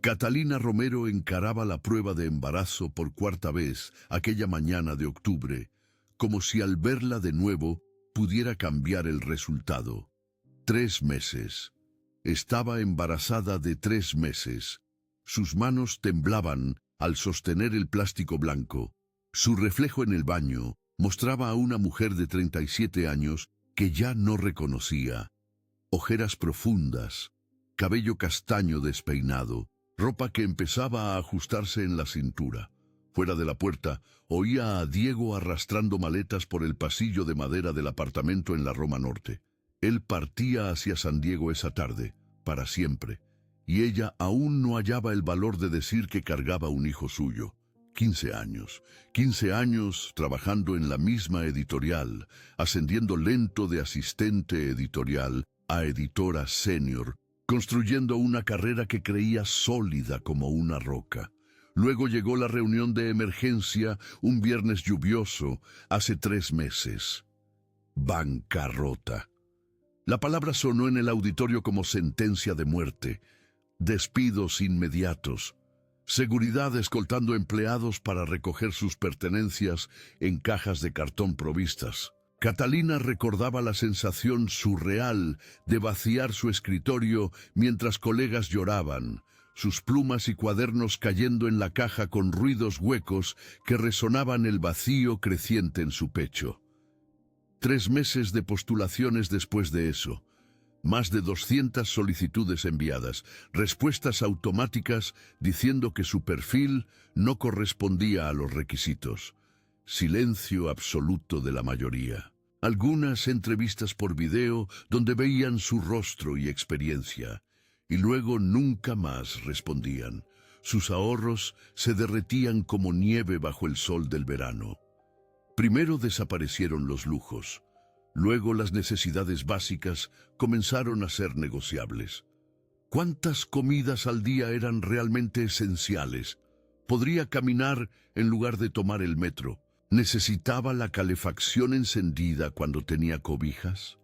Catalina Romero encaraba la prueba de embarazo por cuarta vez aquella mañana de octubre, como si al verla de nuevo pudiera cambiar el resultado. 3 meses. Estaba embarazada de 3 meses. Sus manos temblaban al sostener el plástico blanco. Su reflejo en el baño mostraba a una mujer de 37 años que ya no reconocía. Ojeras profundas, cabello castaño despeinado, ropa que empezaba a ajustarse en la cintura. Fuera de la puerta, oía a Diego arrastrando maletas por el pasillo de madera del apartamento en la Roma Norte. Él partía hacia San Diego esa tarde, para siempre, y ella aún no hallaba el valor de decir que cargaba un hijo suyo. 15 años trabajando en la misma editorial, ascendiendo lento de asistente editorial a editora senior, construyendo una carrera que creía sólida como una roca. Luego llegó la reunión de emergencia un viernes lluvioso, hace 3 meses. Bancarrota. La palabra sonó en el auditorio como sentencia de muerte. Despidos inmediatos. Seguridad escoltando empleados para recoger sus pertenencias en cajas de cartón provistas. Catalina recordaba la sensación surreal de vaciar su escritorio mientras colegas lloraban, sus plumas y cuadernos cayendo en la caja con ruidos huecos que resonaban el vacío creciente en su pecho. 3 meses de postulaciones después de eso. Más de 200 solicitudes enviadas, respuestas automáticas diciendo que su perfil no correspondía a los requisitos. Silencio absoluto de la mayoría. Algunas entrevistas por video donde veían su rostro y experiencia, y luego nunca más respondían. Sus ahorros se derretían como nieve bajo el sol del verano. Primero desaparecieron los lujos. Luego las necesidades básicas comenzaron a ser negociables. ¿Cuántas comidas al día eran realmente esenciales? Podría caminar en lugar de tomar el metro. ¿Necesitaba la calefacción encendida cuando tenía cobijas?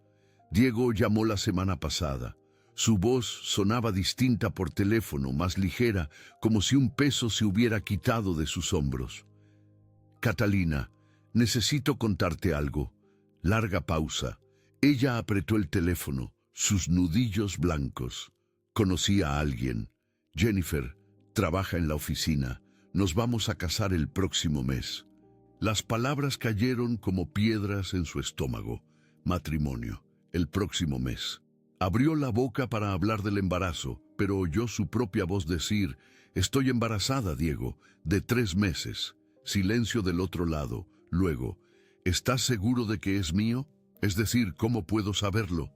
Diego llamó la semana pasada. Su voz sonaba distinta por teléfono, más ligera, como si un peso se hubiera quitado de sus hombros. Catalina, necesito contarte algo. Larga pausa. Ella apretó el teléfono, sus nudillos blancos. Conocí a alguien. Jennifer, trabaja en la oficina. Nos vamos a casar el próximo mes. Las palabras cayeron como piedras en su estómago. Matrimonio, el próximo mes. Abrió la boca para hablar del embarazo, pero oyó su propia voz decir, «Estoy embarazada, Diego, de 3 meses». Silencio del otro lado. Luego, ¿estás seguro de que es mío? Es decir, ¿cómo puedo saberlo?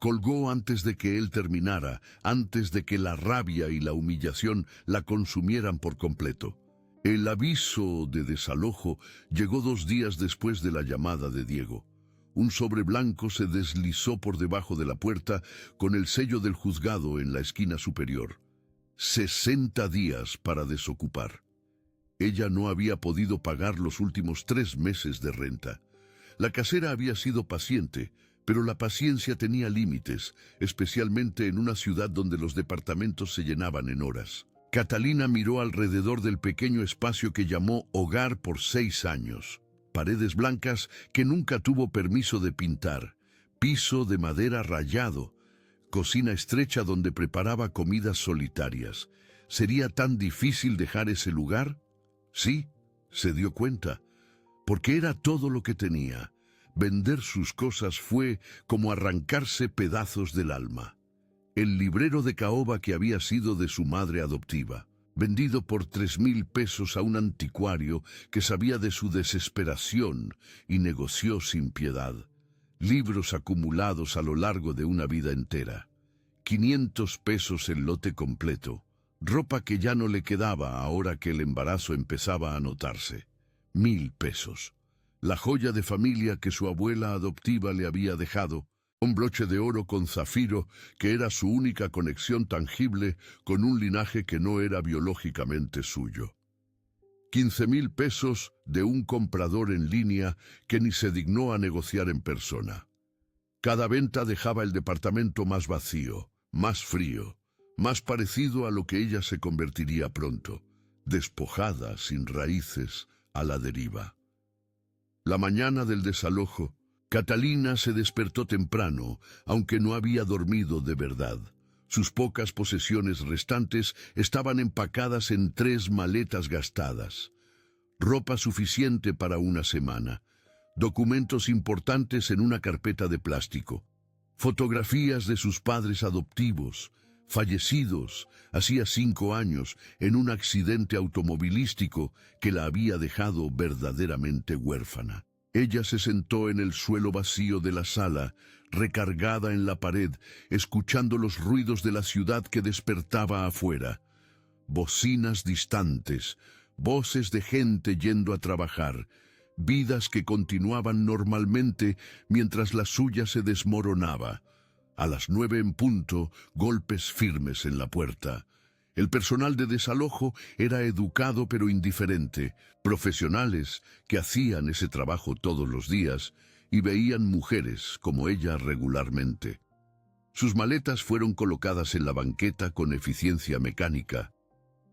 Colgó antes de que él terminara, antes de que la rabia y la humillación la consumieran por completo. El aviso de desalojo llegó 2 días después de la llamada de Diego. Un sobre blanco se deslizó por debajo de la puerta con el sello del juzgado en la esquina superior. 60 días para desocupar. Ella no había podido pagar los últimos 3 meses de renta. La casera había sido paciente, pero la paciencia tenía límites, especialmente en una ciudad donde los departamentos se llenaban en horas. Catalina miró alrededor del pequeño espacio que llamó hogar por 6 años. Paredes blancas que nunca tuvo permiso de pintar, piso de madera rayado, cocina estrecha donde preparaba comidas solitarias. ¿Sería tan difícil dejar ese lugar? Sí, se dio cuenta, porque era todo lo que tenía. Vender sus cosas fue como arrancarse pedazos del alma. El librero de caoba que había sido de su madre adoptiva, vendido por 3,000 pesos a un anticuario que sabía de su desesperación y negoció sin piedad. Libros acumulados a lo largo de una vida entera. 500 pesos el lote completo. Ropa que ya no le quedaba ahora que el embarazo empezaba a notarse. 1,000 pesos. La joya de familia que su abuela adoptiva le había dejado. Un broche de oro con zafiro que era su única conexión tangible con un linaje que no era biológicamente suyo. 15,000 pesos de un comprador en línea que ni se dignó a negociar en persona. Cada venta dejaba el departamento más vacío, más frío, más parecido a lo que ella se convertiría pronto, despojada, sin raíces, a la deriva. La mañana del desalojo, Catalina se despertó temprano, aunque no había dormido de verdad. Sus pocas posesiones restantes estaban empacadas en 3 maletas gastadas. Ropa suficiente para una semana. Documentos importantes en una carpeta de plástico. Fotografías de sus padres adoptivos, fallecidos hacía 5 años en un accidente automovilístico que la había dejado verdaderamente huérfana. Ella se sentó en el suelo vacío de la sala, recargada en la pared, escuchando los ruidos de la ciudad que despertaba afuera. Bocinas distantes, voces de gente yendo a trabajar, vidas que continuaban normalmente mientras la suya se desmoronaba. A las 9 en punto, golpes firmes en la puerta. El personal de desalojo era educado pero indiferente, profesionales que hacían ese trabajo todos los días y veían mujeres como ella regularmente. Sus maletas fueron colocadas en la banqueta con eficiencia mecánica.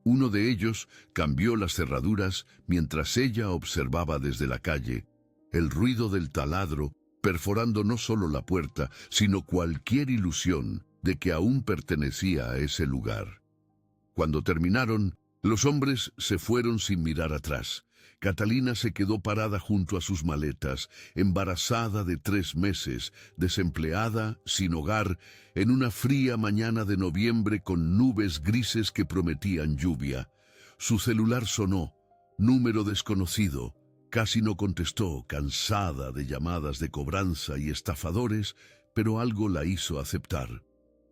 Uno de ellos cambió las cerraduras mientras ella observaba desde la calle el ruido del taladro perforando no solo la puerta, sino cualquier ilusión de que aún pertenecía a ese lugar. Cuando terminaron, los hombres se fueron sin mirar atrás. Catalina se quedó parada junto a sus maletas, embarazada de 3 meses, desempleada, sin hogar, en una fría mañana de noviembre con nubes grises que prometían lluvia. Su celular sonó, número desconocido. Casi no contestó, cansada de llamadas de cobranza y estafadores, pero algo la hizo aceptar.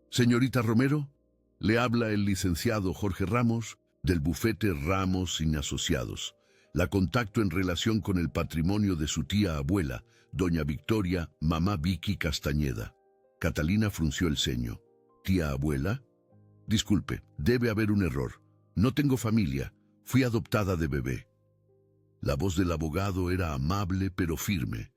«Señorita Romero», le habla el licenciado Jorge Ramos, del bufete Ramos sin Asociados. La contacto en relación con el patrimonio de su tía abuela, doña Victoria, mamá Vicky Castañeda. Catalina frunció el ceño. ¿Tía abuela? Disculpe, debe haber un error. No tengo familia. Fui adoptada de bebé. La voz del abogado era amable pero firme.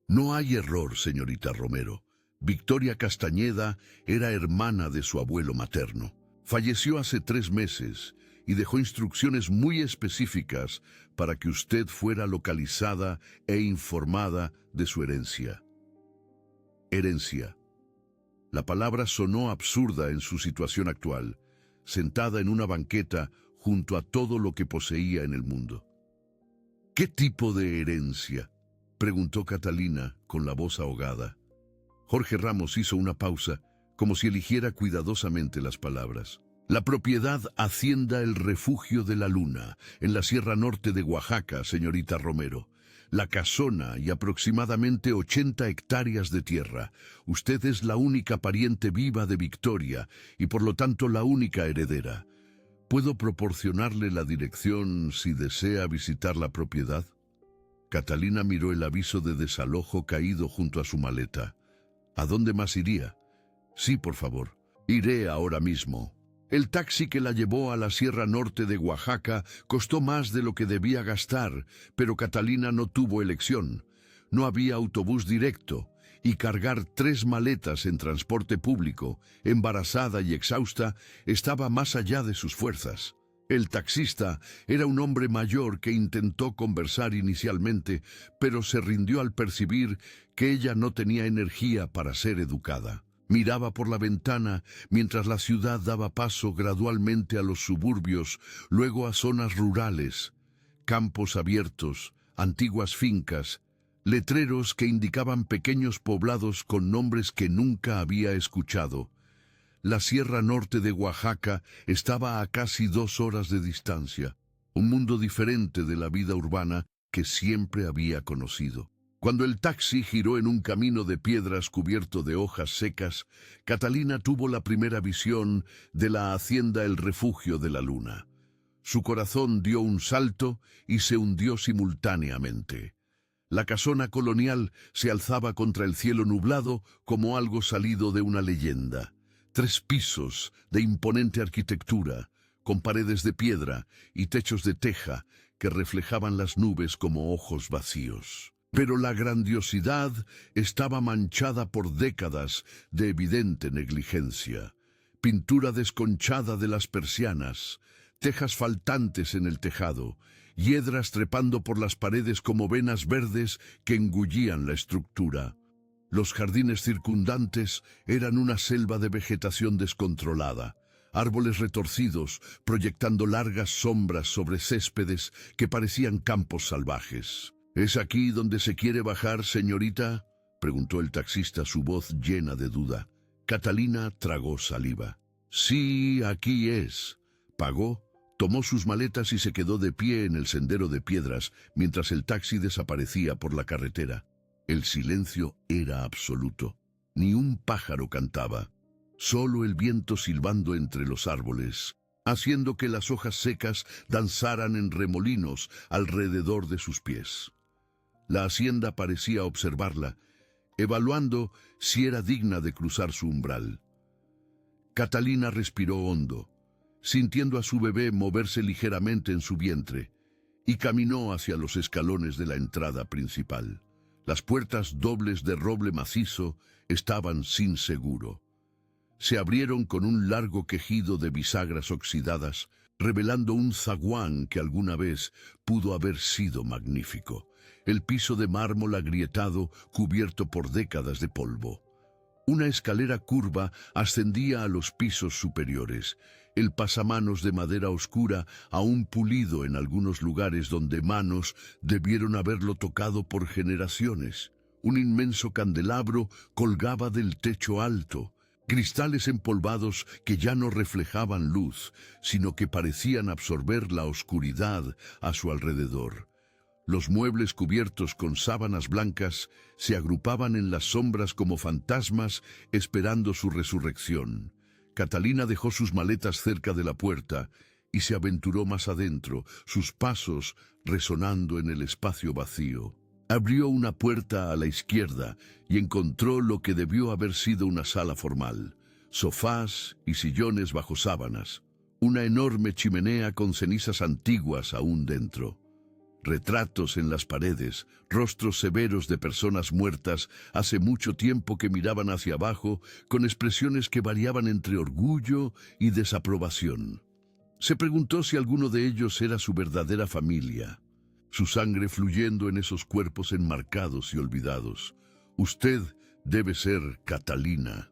No hay error, señorita Romero. Victoria Castañeda era hermana de su abuelo materno. Falleció hace 3 meses y dejó instrucciones muy específicas para que usted fuera localizada e informada de su herencia. Herencia. La palabra sonó absurda en su situación actual, sentada en una banqueta junto a todo lo que poseía en el mundo. ¿Qué tipo de herencia?, preguntó Catalina con la voz ahogada. Jorge Ramos hizo una pausa, como si eligiera cuidadosamente las palabras. La propiedad Hacienda El Refugio de la Luna, en la Sierra Norte de Oaxaca, señorita Romero. La casona y aproximadamente 80 hectáreas de tierra. Usted es la única pariente viva de Victoria y por lo tanto la única heredera. ¿Puedo proporcionarle la dirección si desea visitar la propiedad? Catalina miró el aviso de desalojo caído junto a su maleta. ¿A dónde más iría? Sí, por favor. Iré ahora mismo. El taxi que la llevó a la Sierra Norte de Oaxaca costó más de lo que debía gastar, pero Catalina no tuvo elección. No había autobús directo, y cargar 3 maletas en transporte público, embarazada y exhausta, estaba más allá de sus fuerzas. El taxista era un hombre mayor que intentó conversar inicialmente, pero se rindió al percibir que ella no tenía energía para ser educada. Miraba por la ventana mientras la ciudad daba paso gradualmente a los suburbios, luego a zonas rurales, campos abiertos, antiguas fincas, letreros que indicaban pequeños poblados con nombres que nunca había escuchado. La Sierra Norte de Oaxaca estaba a casi 2 horas de distancia, un mundo diferente de la vida urbana que siempre había conocido. Cuando el taxi giró en un camino de piedras cubierto de hojas secas, Catalina tuvo la primera visión de la Hacienda El Refugio de la Luna. Su corazón dio un salto y se hundió simultáneamente. La casona colonial se alzaba contra el cielo nublado como algo salido de una leyenda. 3 pisos de imponente arquitectura, con paredes de piedra y techos de teja que reflejaban las nubes como ojos vacíos. Pero la grandiosidad estaba manchada por décadas de evidente negligencia. pintura desconchada de las persianas, tejas faltantes en el tejado, hiedras trepando por las paredes como venas verdes que engullían la estructura. Los jardines circundantes eran una selva de vegetación descontrolada, árboles retorcidos proyectando largas sombras sobre céspedes que parecían campos salvajes. ¿Es aquí donde se quiere bajar, señorita?, preguntó el taxista, su voz llena de duda. Catalina tragó saliva. Sí, aquí es. Pagó, tomó sus maletas y se quedó de pie en el sendero de piedras mientras el taxi desaparecía por la carretera. El silencio era absoluto. Ni un pájaro cantaba. Solo el viento silbando entre los árboles, haciendo que las hojas secas danzaran en remolinos alrededor de sus pies. La hacienda parecía observarla, evaluando si era digna de cruzar su umbral. Catalina respiró hondo, sintiendo a su bebé moverse ligeramente en su vientre, y caminó hacia los escalones de la entrada principal. Las puertas dobles de roble macizo estaban sin seguro. Se abrieron con un largo quejido de bisagras oxidadas, revelando un zaguán que alguna vez pudo haber sido magnífico. El piso de mármol agrietado, cubierto por décadas de polvo. Una escalera curva ascendía a los pisos superiores. El pasamanos de madera oscura, aún pulido en algunos lugares donde manos debieron haberlo tocado por generaciones. Un inmenso candelabro colgaba del techo alto. Cristales empolvados que ya no reflejaban luz, sino que parecían absorber la oscuridad a su alrededor. Los muebles cubiertos con sábanas blancas se agrupaban en las sombras como fantasmas esperando su resurrección. Catalina dejó sus maletas cerca de la puerta y se aventuró más adentro, sus pasos resonando en el espacio vacío. Abrió una puerta a la izquierda y encontró lo que debió haber sido una sala formal. Sofás y sillones bajo sábanas. Una enorme chimenea con cenizas antiguas aún dentro. Retratos en las paredes, rostros severos de personas muertas hace mucho tiempo que miraban hacia abajo con expresiones que variaban entre orgullo y desaprobación. Se preguntó si alguno de ellos era su verdadera familia. Su sangre fluyendo en esos cuerpos enmarcados y olvidados. Usted debe ser Catalina.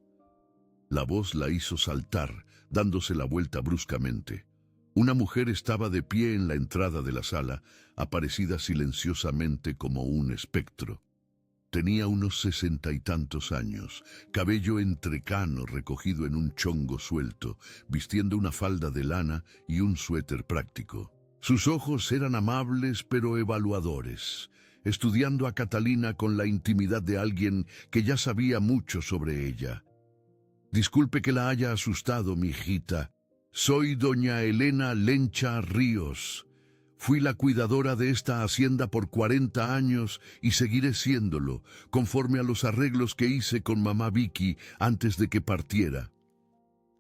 La voz la hizo saltar, dándose la vuelta bruscamente. Una mujer estaba de pie en la entrada de la sala, aparecida silenciosamente como un espectro. Tenía unos 60 y tantos años, cabello entrecano recogido en un chongo suelto, vistiendo una falda de lana y un suéter práctico. Sus ojos eran amables pero evaluadores, estudiando a Catalina con la intimidad de alguien que ya sabía mucho sobre ella. Disculpe que la haya asustado, mi hijita. Soy doña Elena Lencha Ríos. Fui la cuidadora de esta hacienda por 40 años y seguiré siéndolo, conforme a los arreglos que hice con mamá Vicky antes de que partiera.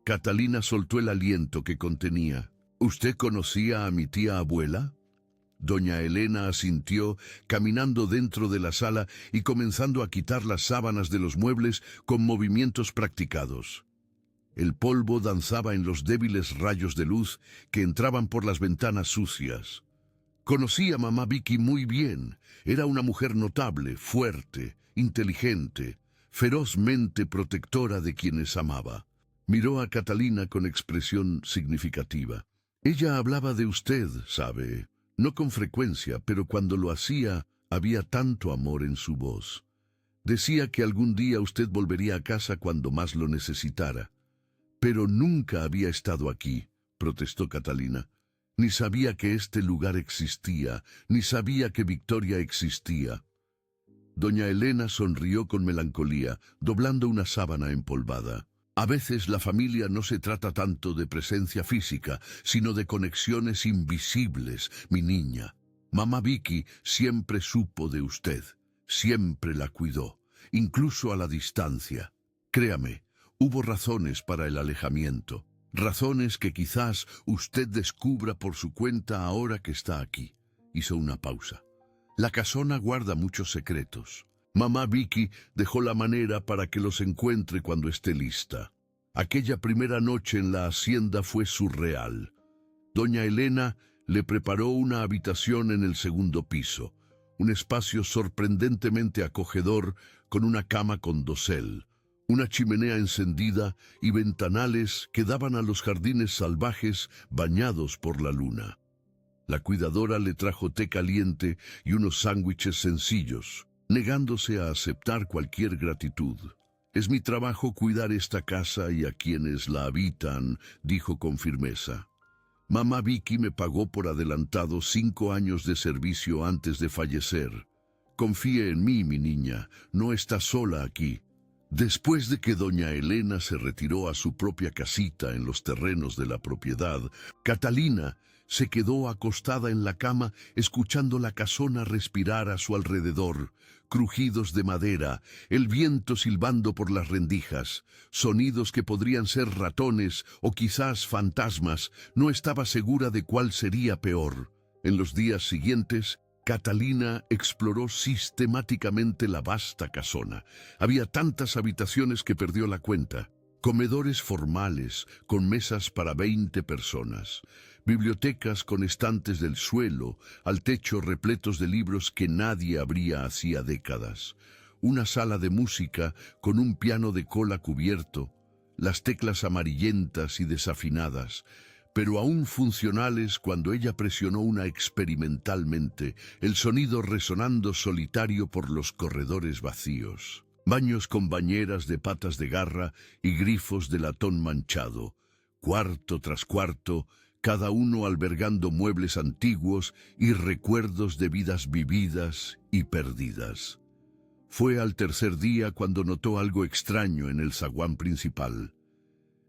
Catalina soltó el aliento que contenía. ¿Usted conocía a mi tía abuela? Doña Elena asintió, caminando dentro de la sala y comenzando a quitar las sábanas de los muebles con movimientos practicados. El polvo danzaba en los débiles rayos de luz que entraban por las ventanas sucias. Conocí a mamá Vicky muy bien. Era una mujer notable, fuerte, inteligente, ferozmente protectora de quienes amaba. Miró a Catalina con expresión significativa. Ella hablaba de usted, sabe, no con frecuencia, pero cuando lo hacía, había tanto amor en su voz. Decía que algún día usted volvería a casa cuando más lo necesitara. Pero nunca había estado aquí, protestó Catalina. Ni sabía que este lugar existía, ni sabía que Victoria existía. Doña Elena sonrió con melancolía, doblando una sábana empolvada. A veces la familia no se trata tanto de presencia física, sino de conexiones invisibles, mi niña. Mamá Vicky siempre supo de usted, siempre la cuidó, incluso a la distancia. Créame, hubo razones para el alejamiento, razones que quizás usted descubra por su cuenta ahora que está aquí. Hizo una pausa. La casona guarda muchos secretos. Mamá Vicky dejó la manera para que los encuentre cuando esté lista. Aquella primera noche en la hacienda fue surreal. Doña Elena le preparó una habitación en el segundo piso, un espacio sorprendentemente acogedor con una cama con dosel, una chimenea encendida y ventanales que daban a los jardines salvajes bañados por la luna. La cuidadora le trajo té caliente y unos sándwiches sencillos, negándose a aceptar cualquier gratitud. «Es mi trabajo cuidar esta casa y a quienes la habitan», dijo con firmeza. «Mamá Vicky me pagó por adelantado 5 años de servicio antes de fallecer. Confíe en mí, mi niña, no está sola aquí». Después de que doña Elena se retiró a su propia casita en los terrenos de la propiedad, Catalina se quedó acostada en la cama escuchando la casona respirar a su alrededor, crujidos de madera, el viento silbando por las rendijas, sonidos que podrían ser ratones o quizás fantasmas. No estaba segura de cuál sería peor. En los días siguientes, Catalina exploró sistemáticamente la vasta casona. Había tantas habitaciones que perdió la cuenta. Comedores formales, con mesas para 20 personas. Bibliotecas con estantes del suelo al techo repletos de libros que nadie abría hacía décadas. Una sala de música con un piano de cola cubierto. Las teclas amarillentas y desafinadas, pero aún funcionales cuando ella presionó una experimentalmente, el sonido resonando solitario por los corredores vacíos. Baños con bañeras de patas de garra y grifos de latón manchado, cuarto tras cuarto, cada uno albergando muebles antiguos y recuerdos de vidas vividas y perdidas. Fue al tercer día cuando notó algo extraño en el zaguán principal.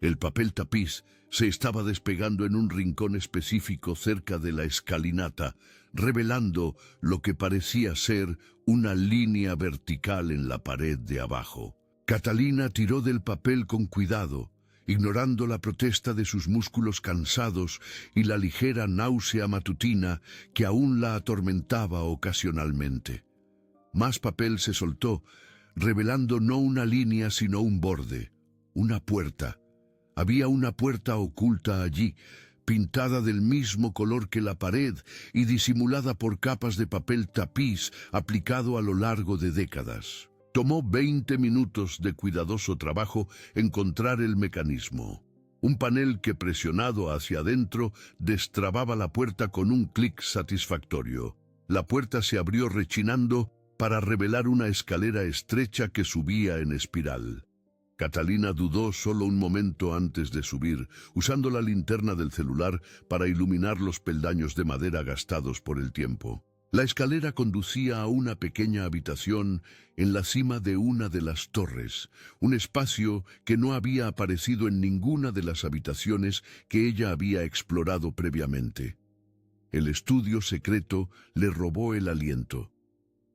El papel tapiz se estaba despegando en un rincón específico cerca de la escalinata, revelando lo que parecía ser una línea vertical en la pared de abajo. Catalina tiró del papel con cuidado, ignorando la protesta de sus músculos cansados y la ligera náusea matutina que aún la atormentaba ocasionalmente. Más papel se soltó, revelando no una línea sino un borde, una puerta. Había una puerta oculta allí, pintada del mismo color que la pared y disimulada por capas de papel tapiz aplicado a lo largo de décadas. Tomó 20 minutos de cuidadoso trabajo encontrar el mecanismo. Un panel que, presionado hacia adentro, destrababa la puerta con un clic satisfactorio. La puerta se abrió rechinando para revelar una escalera estrecha que subía en espiral. Catalina dudó solo un momento antes de subir, usando la linterna del celular para iluminar los peldaños de madera gastados por el tiempo. La escalera conducía a una pequeña habitación en la cima de una de las torres, un espacio que no había aparecido en ninguna de las habitaciones que ella había explorado previamente. El estudio secreto le robó el aliento.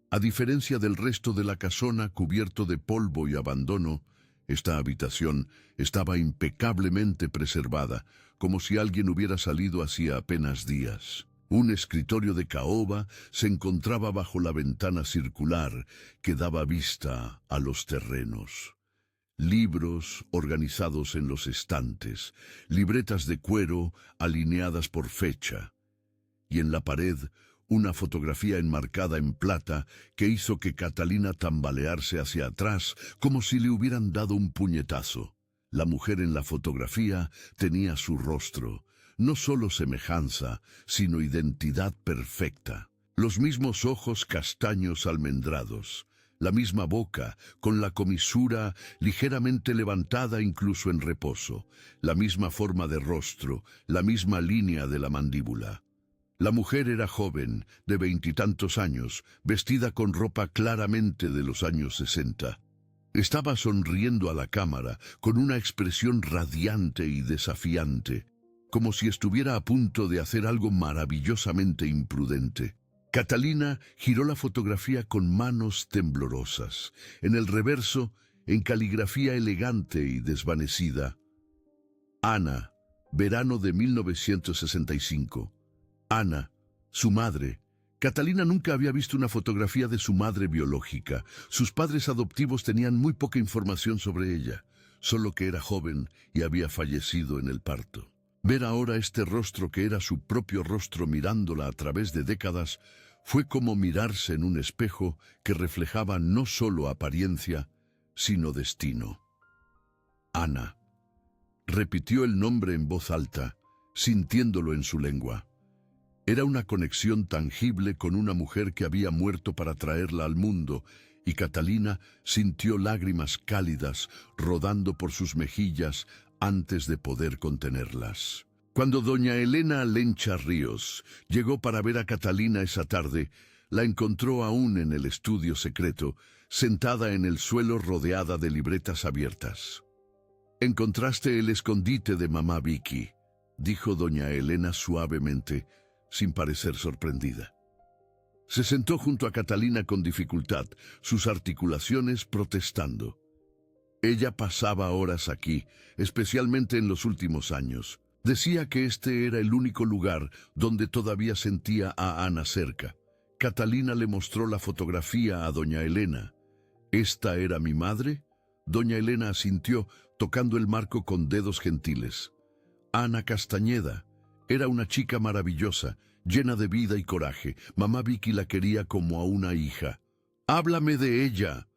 A diferencia del resto de la casona cubierto de polvo y abandono, esta habitación estaba impecablemente preservada, como si alguien hubiera salido hacía apenas días. Un escritorio de caoba se encontraba bajo la ventana circular que daba vista a los terrenos. Libros organizados en los estantes, libretas de cuero alineadas por fecha, y en la pared una fotografía enmarcada en plata que hizo que Catalina tambalearse hacia atrás como si le hubieran dado un puñetazo. La mujer en la fotografía tenía su rostro, no solo semejanza, sino identidad perfecta. Los mismos ojos castaños almendrados, la misma boca, con la comisura ligeramente levantada incluso en reposo, la misma forma de rostro, la misma línea de la mandíbula. La mujer era joven, de 20 y tantos años, vestida con ropa claramente de los años 60. Estaba sonriendo a la cámara con una expresión radiante y desafiante, como si estuviera a punto de hacer algo maravillosamente imprudente. Catalina giró la fotografía con manos temblorosas. En el reverso, en caligrafía elegante y desvanecida: Ana, verano de 1965. Ana, su madre. Catalina nunca había visto una fotografía de su madre biológica. Sus padres adoptivos tenían muy poca información sobre ella. solo que era joven y había fallecido en el parto. Ver ahora este rostro que era su propio rostro mirándola a través de décadas fue como mirarse en un espejo que reflejaba no solo apariencia, sino destino. Ana. Repitió el nombre en voz alta, sintiéndolo en su lengua. Era una conexión tangible con una mujer que había muerto para traerla al mundo, y Catalina sintió lágrimas cálidas rodando por sus mejillas antes de poder contenerlas. Cuando doña Elena Lencha Ríos llegó para ver a Catalina esa tarde, la encontró aún en el estudio secreto, sentada en el suelo rodeada de libretas abiertas. «Encontraste el escondite de mamá Vicky», dijo doña Elena suavemente, sin parecer sorprendida. Se sentó junto a Catalina con dificultad, sus articulaciones protestando. Ella pasaba horas aquí, especialmente en los últimos años. Decía que este era el único lugar donde todavía sentía a Ana cerca. Catalina le mostró la fotografía a doña Elena. ¿Esta era mi madre? Doña Elena asintió, tocando el marco con dedos gentiles. Ana Castañeda. Era una chica maravillosa, llena de vida y coraje. Mamá Vicky la quería como a una hija. «Háblame de ella»,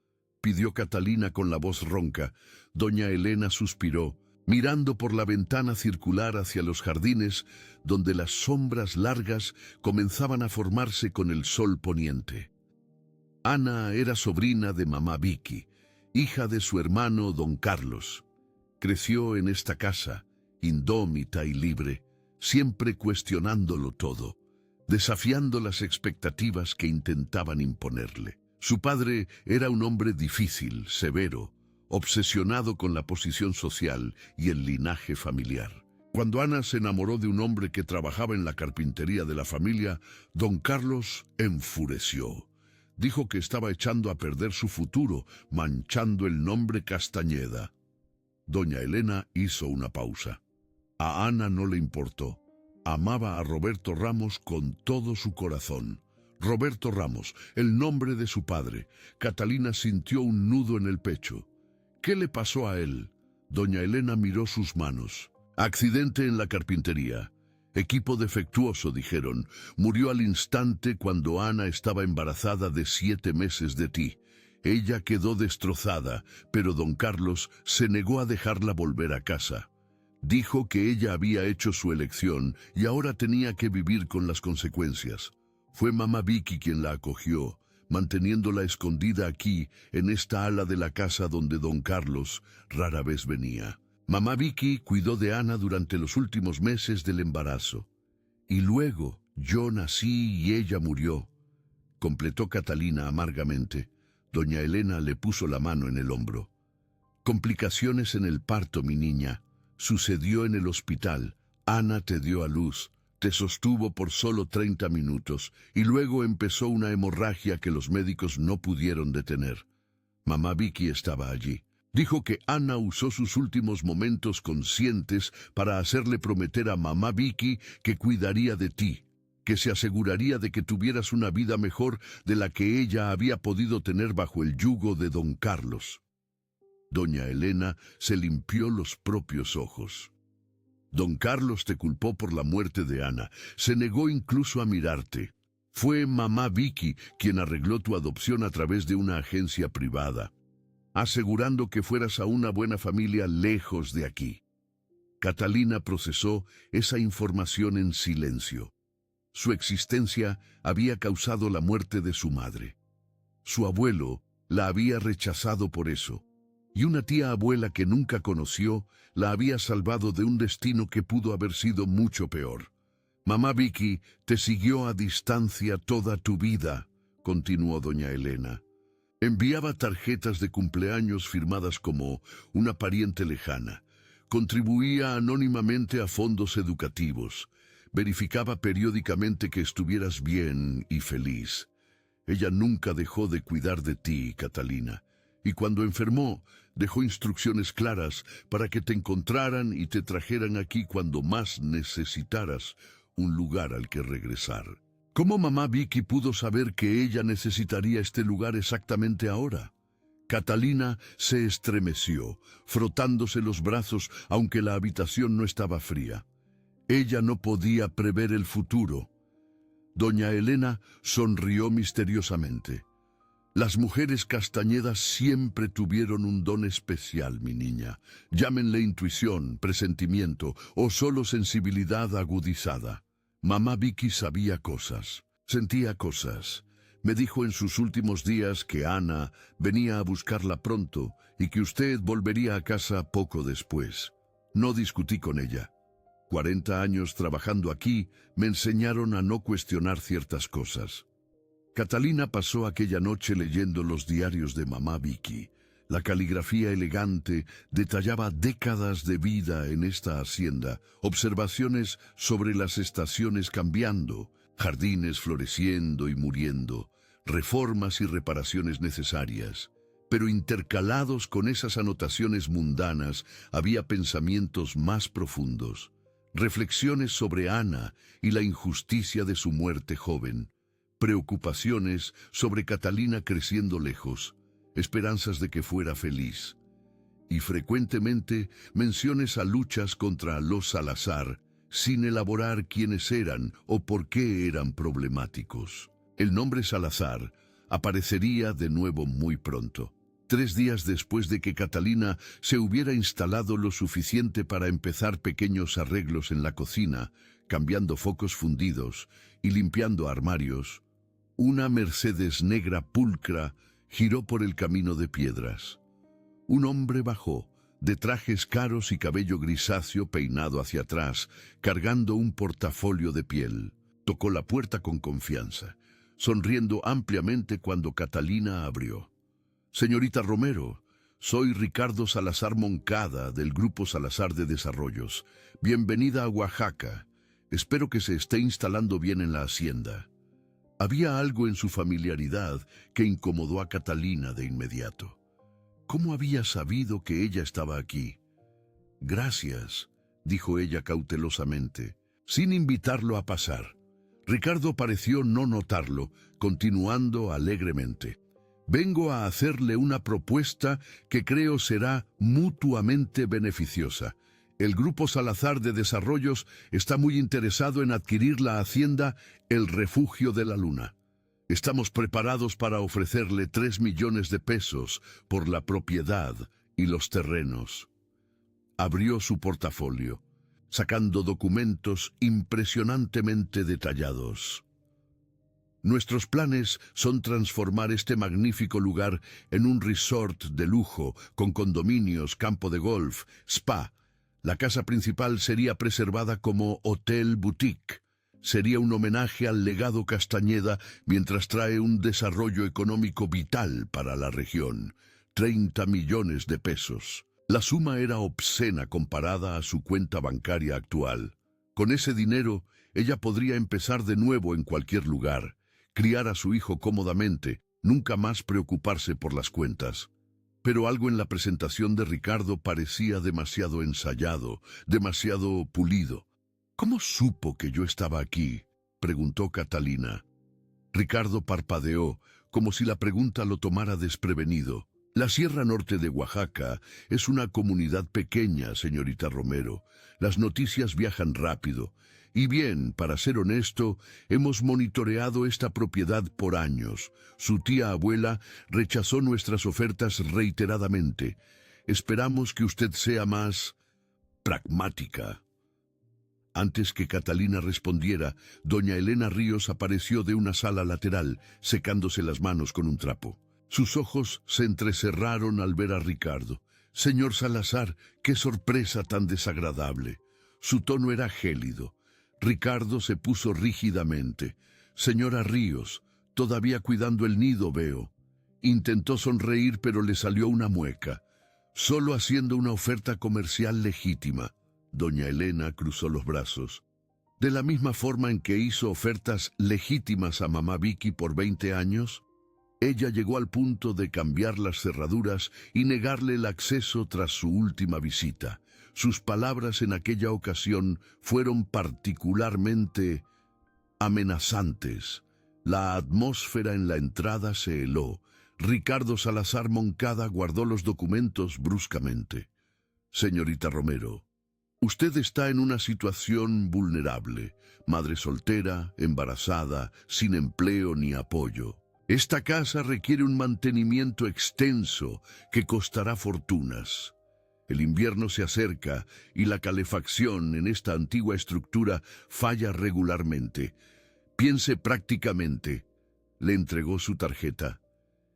pidió Catalina con la voz ronca. Doña Elena suspiró, mirando por la ventana circular hacia los jardines, donde las sombras largas comenzaban a formarse con el sol poniente. Ana era sobrina de mamá Vicky, hija de su hermano don Carlos. Creció en esta casa, indómita y libre, siempre cuestionándolo todo, desafiando las expectativas que intentaban imponerle. Su padre era un hombre difícil, severo, obsesionado con la posición social y el linaje familiar. Cuando Ana se enamoró de un hombre que trabajaba en la carpintería de la familia, don Carlos enfureció. Dijo que estaba echando a perder su futuro, manchando el nombre Castañeda. Doña Elena hizo una pausa. A Ana no le importó. Amaba a Roberto Ramos con todo su corazón. Roberto Ramos, el nombre de su padre. Catalina sintió un nudo en el pecho. ¿Qué le pasó a él? Doña Elena miró sus manos. Accidente en la carpintería. Equipo defectuoso, dijeron. Murió al instante cuando Ana estaba embarazada de 7 meses de ti. Ella quedó destrozada, pero don Carlos se negó a dejarla volver a casa. Dijo que ella había hecho su elección y ahora tenía que vivir con las consecuencias. Fue mamá Vicky quien la acogió, manteniéndola escondida aquí, en esta ala de la casa donde don Carlos rara vez venía. Mamá Vicky cuidó de Ana durante los últimos meses del embarazo. Y luego yo nací y ella murió, completó Catalina amargamente. Doña Elena le puso la mano en el hombro. Complicaciones en el parto, mi niña. Sucedió en el hospital. Ana te dio a luz. Te sostuvo por solo 30 minutos y luego empezó una hemorragia que los médicos no pudieron detener. Mamá Vicky estaba allí. Dijo que Ana usó sus últimos momentos conscientes para hacerle prometer a mamá Vicky que cuidaría de ti, que se aseguraría de que tuvieras una vida mejor de la que ella había podido tener bajo el yugo de don Carlos. Doña Elena se limpió los propios ojos. Don Carlos te culpó por la muerte de Ana. Se negó incluso a mirarte. Fue mamá Vicky quien arregló tu adopción a través de una agencia privada, asegurando que fueras a una buena familia lejos de aquí. Catalina procesó esa información en silencio. Su existencia había causado la muerte de su madre. Su abuelo la había rechazado por eso. Y una tía abuela que nunca conoció la había salvado de un destino que pudo haber sido mucho peor. Mamá Vicky te siguió a distancia toda tu vida, continuó doña Elena. Enviaba tarjetas de cumpleaños firmadas como una pariente lejana. Contribuía anónimamente a fondos educativos. Verificaba periódicamente que estuvieras bien y feliz. Ella nunca dejó de cuidar de ti, Catalina. Y cuando enfermó, dejó instrucciones claras para que te encontraran y te trajeran aquí cuando más necesitaras un lugar al que regresar. ¿Cómo mamá Vicky pudo saber que ella necesitaría este lugar exactamente ahora? Catalina se estremeció, frotándose los brazos, aunque la habitación no estaba fría. Ella no podía prever el futuro. Doña Elena sonrió misteriosamente. Las mujeres Castañedas siempre tuvieron un don especial, mi niña. Llámenle intuición, presentimiento o solo sensibilidad agudizada. Mamá Vicky sabía cosas, sentía cosas. Me dijo en sus últimos días que Ana venía a buscarla pronto y que usted volvería a casa poco después. No discutí con ella. 40 años trabajando aquí me enseñaron a no cuestionar ciertas cosas. Catalina pasó aquella noche leyendo los diarios de mamá Vicky. La caligrafía elegante detallaba décadas de vida en esta hacienda, observaciones sobre las estaciones cambiando, jardines floreciendo y muriendo, reformas y reparaciones necesarias. Pero intercalados con esas anotaciones mundanas había pensamientos más profundos, reflexiones sobre Ana y la injusticia de su muerte joven, preocupaciones sobre Catalina creciendo lejos, esperanzas de que fuera feliz, y frecuentemente menciones a luchas contra los Salazar, sin elaborar quiénes eran o por qué eran problemáticos. El nombre Salazar aparecería de nuevo muy pronto. 3 días después de que Catalina se hubiera instalado lo suficiente para empezar pequeños arreglos en la cocina, cambiando focos fundidos y limpiando armarios, una Mercedes negra pulcra giró por el camino de piedras. Un hombre bajó, de trajes caros y cabello grisáceo peinado hacia atrás, cargando un portafolio de piel. Tocó la puerta con confianza, sonriendo ampliamente cuando Catalina abrió. Señorita Romero, soy Ricardo Salazar Moncada, del Grupo Salazar de Desarrollos. Bienvenida a Oaxaca. Espero que se esté instalando bien en la hacienda. Había algo en su familiaridad que incomodó a Catalina de inmediato. ¿Cómo había sabido que ella estaba aquí? Gracias, dijo ella cautelosamente, sin invitarlo a pasar. Ricardo pareció no notarlo, continuando alegremente. Vengo a hacerle una propuesta que creo será mutuamente beneficiosa. El Grupo Salazar de Desarrollos está muy interesado en adquirir la hacienda El Refugio de la Luna. Estamos preparados para ofrecerle 3 millones de pesos por la propiedad y los terrenos. Abrió su portafolio, sacando documentos impresionantemente detallados. Nuestros planes son transformar este magnífico lugar en un resort de lujo, con condominios, campo de golf, spa. La casa principal sería preservada como hotel boutique. Sería un homenaje al legado Castañeda mientras trae un desarrollo económico vital para la región. 30 millones de pesos. La suma era obscena comparada a su cuenta bancaria actual. Con ese dinero, ella podría empezar de nuevo en cualquier lugar, criar a su hijo cómodamente, nunca más preocuparse por las cuentas. Pero algo en la presentación de Ricardo parecía demasiado ensayado, demasiado pulido. ¿Cómo supo que yo estaba aquí?, preguntó Catalina. Ricardo parpadeó, como si la pregunta lo tomara desprevenido. La Sierra Norte de Oaxaca es una comunidad pequeña, señorita Romero. Las noticias viajan rápido. Y bien, para ser honesto, hemos monitoreado esta propiedad por años. Su tía abuela rechazó nuestras ofertas reiteradamente. Esperamos que usted sea más pragmática. Antes que Catalina respondiera, doña Elena Ríos apareció de una sala lateral, secándose las manos con un trapo. Sus ojos se entrecerraron al ver a Ricardo. Señor Salazar, qué sorpresa tan desagradable. Su tono era gélido. Ricardo se puso rígidamente. Señora Ríos, todavía cuidando el nido, veo. Intentó sonreír, pero le salió una mueca. Solo haciendo una oferta comercial legítima. Doña Elena cruzó los brazos. De la misma forma en que hizo ofertas legítimas a mamá Vicky por 20 años, ella llegó al punto de cambiar las cerraduras y negarle el acceso tras su última visita. Sus palabras en aquella ocasión fueron particularmente amenazantes. La atmósfera en la entrada se heló. Ricardo Salazar Moncada guardó los documentos bruscamente. Señorita Romero, usted está en una situación vulnerable, madre soltera, embarazada, sin empleo ni apoyo. Esta casa requiere un mantenimiento extenso que costará fortunas. El invierno se acerca y la calefacción en esta antigua estructura falla regularmente. Piense prácticamente. Le entregó su tarjeta.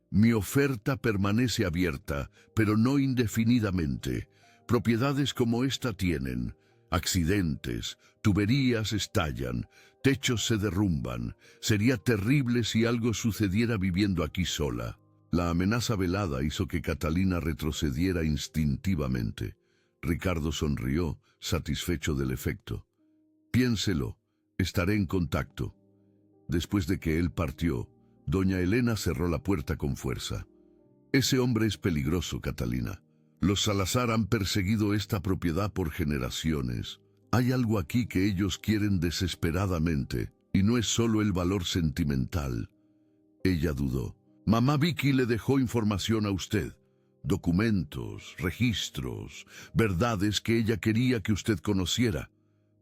Mi oferta permanece abierta, pero no indefinidamente. Propiedades como esta tienen accidentes, tuberías estallan, techos se derrumban. Sería terrible si algo sucediera viviendo aquí sola. La amenaza velada hizo que Catalina retrocediera instintivamente. Ricardo sonrió, satisfecho del efecto. Piénselo, estaré en contacto. Después de que él partió, doña Elena cerró la puerta con fuerza. Ese hombre es peligroso, Catalina. Los Salazar han perseguido esta propiedad por generaciones. Hay algo aquí que ellos quieren desesperadamente, y no es solo el valor sentimental. Ella dudó. Mamá Vicky le dejó información a usted. Documentos, registros, verdades que ella quería que usted conociera.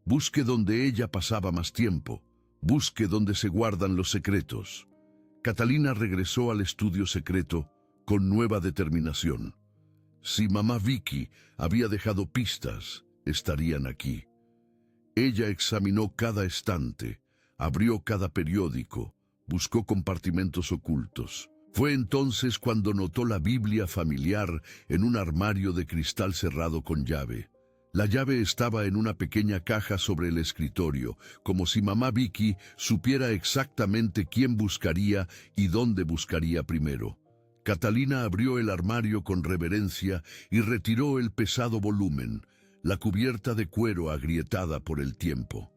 Busque donde ella pasaba más tiempo. Busque donde se guardan los secretos. Catalina regresó al estudio secreto con nueva determinación. Si mamá Vicky había dejado pistas, estarían aquí. Ella examinó cada estante, abrió cada periódico, buscó compartimentos ocultos. Fue entonces cuando notó la Biblia familiar en un armario de cristal cerrado con llave. La llave estaba en una pequeña caja sobre el escritorio, como si mamá Vicky supiera exactamente quién buscaría y dónde buscaría primero. Catalina abrió el armario con reverencia y retiró el pesado volumen, la cubierta de cuero agrietada por el tiempo.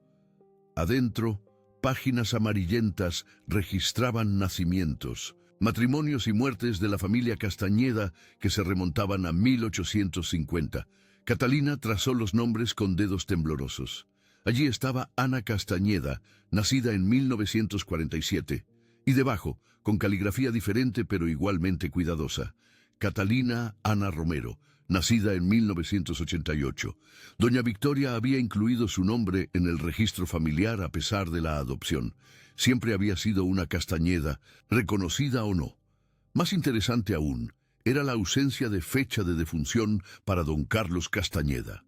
Adentro, páginas amarillentas registraban nacimientos, matrimonios y muertes de la familia Castañeda que se remontaban a 1850. Catalina trazó los nombres con dedos temblorosos. Allí estaba Ana Castañeda, nacida en 1947, y debajo, con caligrafía diferente pero igualmente cuidadosa, Catalina Ana Romero, nacida en 1988. Doña Victoria había incluido su nombre en el registro familiar a pesar de la adopción. Siempre había sido una Castañeda, reconocida o no. Más interesante aún, era la ausencia de fecha de defunción para don Carlos Castañeda.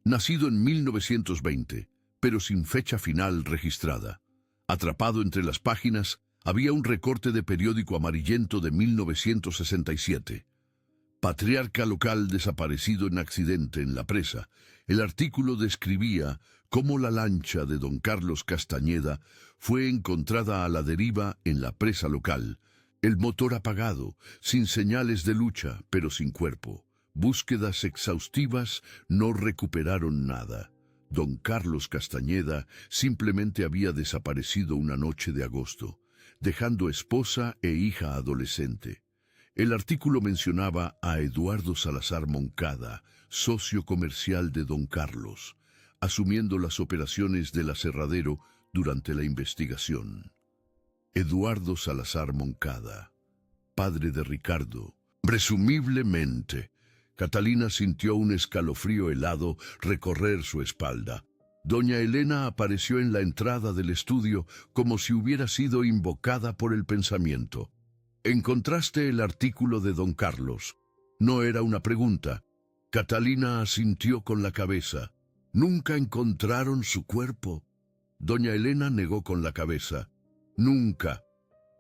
Nacido en 1920, pero sin fecha final registrada. Atrapado entre las páginas, había un recorte de periódico amarillento de 1967. Patriarca local desaparecido en accidente en la presa. El artículo describía cómo la lancha de don Carlos Castañeda fue encontrada a la deriva en la presa local. El motor apagado, sin señales de lucha, pero sin cuerpo. Búsquedas exhaustivas no recuperaron nada. Don Carlos Castañeda simplemente había desaparecido una noche de agosto, dejando esposa e hija adolescente. El artículo mencionaba a Eduardo Salazar Moncada, socio comercial de don Carlos, asumiendo las operaciones del aserradero durante la investigación. Eduardo Salazar Moncada, padre de Ricardo. Presumiblemente, Catalina sintió un escalofrío helado recorrer su espalda. Doña Elena apareció en la entrada del estudio como si hubiera sido invocada por el pensamiento. ¿Encontraste el artículo de don Carlos? No era una pregunta. Catalina asintió con la cabeza. ¿Nunca encontraron su cuerpo? Doña Elena negó con la cabeza. Nunca.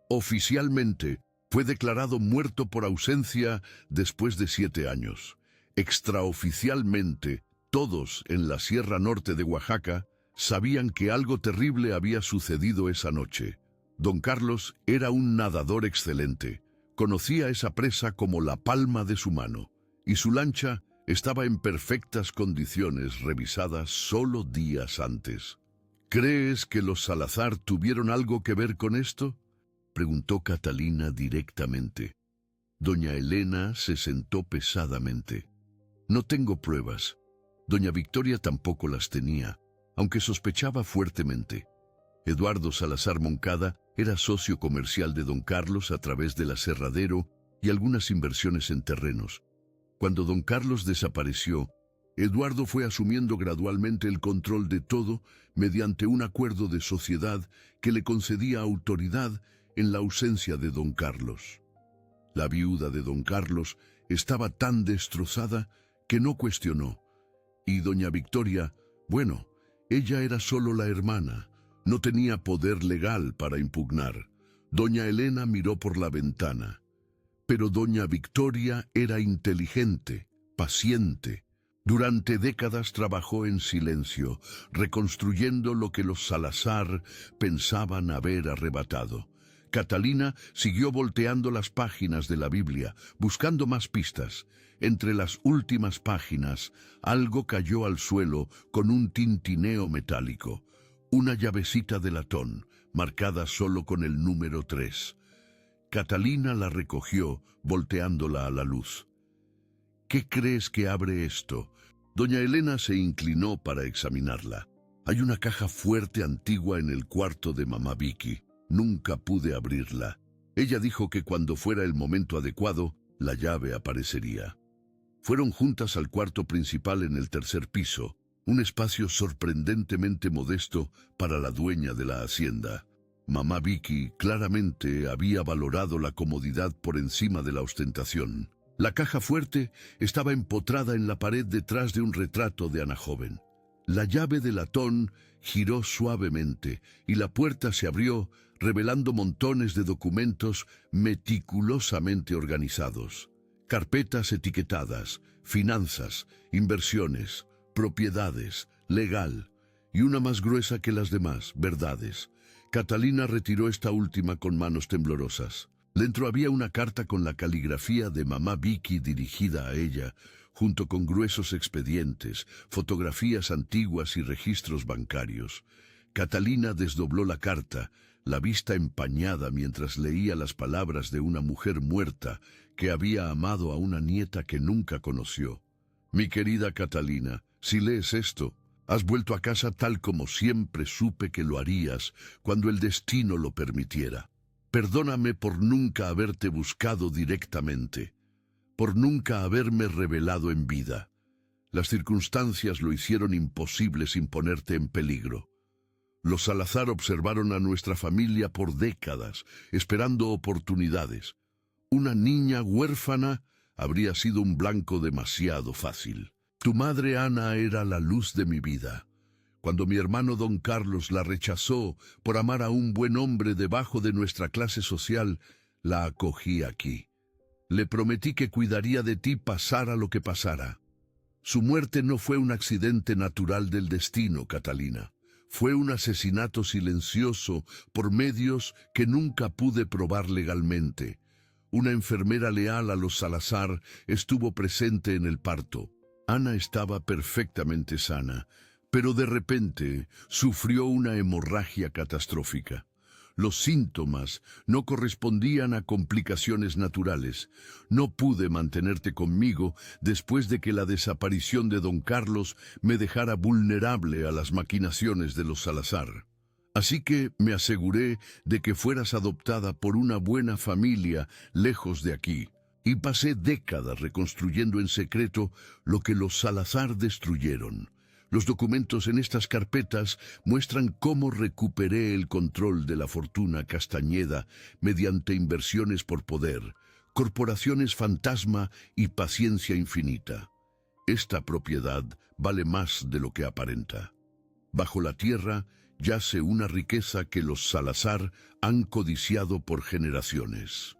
Oficialmente, fue declarado muerto por ausencia después de 7 años. Extraoficialmente, todos en la Sierra Norte de Oaxaca sabían que algo terrible había sucedido esa noche. Don Carlos era un nadador excelente. Conocía esa presa como la palma de su mano, y su lancha estaba en perfectas condiciones revisadas solo días antes. ¿Crees que los Salazar tuvieron algo que ver con esto?, preguntó Catalina directamente. Doña Elena se sentó pesadamente. No tengo pruebas. Doña Victoria tampoco las tenía, aunque sospechaba fuertemente. Eduardo Salazar Moncada era socio comercial de don Carlos a través del aserradero y algunas inversiones en terrenos. Cuando don Carlos desapareció, Eduardo fue asumiendo gradualmente el control de todo mediante un acuerdo de sociedad que le concedía autoridad en la ausencia de don Carlos. La viuda de don Carlos estaba tan destrozada que no cuestionó. Y doña Victoria, bueno, ella era solo la hermana, no tenía poder legal para impugnar. Doña Elena miró por la ventana. Pero doña Victoria era inteligente, paciente. Durante décadas trabajó en silencio, reconstruyendo lo que los Salazar pensaban haber arrebatado. Catalina siguió volteando las páginas de la Biblia, buscando más pistas. Entre las últimas páginas, algo cayó al suelo con un tintineo metálico. Una llavecita de latón, marcada solo con el número 3. Catalina la recogió, volteándola a la luz. ¿Qué crees que abre esto? Doña Elena se inclinó para examinarla. Hay una caja fuerte antigua en el cuarto de mamá Vicky. Nunca pude abrirla. Ella dijo que cuando fuera el momento adecuado, la llave aparecería. Fueron juntas al cuarto principal en el tercer piso, un espacio sorprendentemente modesto para la dueña de la hacienda. Mamá Vicky claramente había valorado la comodidad por encima de la ostentación. La caja fuerte estaba empotrada en la pared detrás de un retrato de Ana joven. La llave de latón giró suavemente y la puerta se abrió, revelando montones de documentos meticulosamente organizados. Carpetas etiquetadas, finanzas, inversiones, propiedades, legal, y una más gruesa que las demás, verdades. Catalina retiró esta última con manos temblorosas. Dentro había una carta con la caligrafía de mamá Vicky dirigida a ella, junto con gruesos expedientes, fotografías antiguas y registros bancarios. Catalina desdobló la carta, la vista empañada mientras leía las palabras de una mujer muerta que había amado a una nieta que nunca conoció. Mi querida Catalina, si lees esto, has vuelto a casa tal como siempre supe que lo harías cuando el destino lo permitiera. Perdóname por nunca haberte buscado directamente, por nunca haberme revelado en vida. Las circunstancias lo hicieron imposible sin ponerte en peligro. Los Salazar observaron a nuestra familia por décadas, esperando oportunidades. Una niña huérfana habría sido un blanco demasiado fácil. Tu madre Ana era la luz de mi vida. Cuando mi hermano don Carlos la rechazó por amar a un buen hombre debajo de nuestra clase social, la acogí aquí. Le prometí que cuidaría de ti pasara lo que pasara. Su muerte no fue un accidente natural del destino, Catalina. Fue un asesinato silencioso por medios que nunca pude probar legalmente. Una enfermera leal a los Salazar estuvo presente en el parto. Ana estaba perfectamente sana, pero de repente sufrió una hemorragia catastrófica. Los síntomas no correspondían a complicaciones naturales. No pude mantenerte conmigo después de que la desaparición de don Carlos me dejara vulnerable a las maquinaciones de los Salazar. Así que me aseguré de que fueras adoptada por una buena familia lejos de aquí. Y pasé décadas reconstruyendo en secreto lo que los Salazar destruyeron. Los documentos en estas carpetas muestran cómo recuperé el control de la fortuna Castañeda mediante inversiones por poder, corporaciones fantasma y paciencia infinita. Esta propiedad vale más de lo que aparenta. Bajo la tierra yace una riqueza que los Salazar han codiciado por generaciones.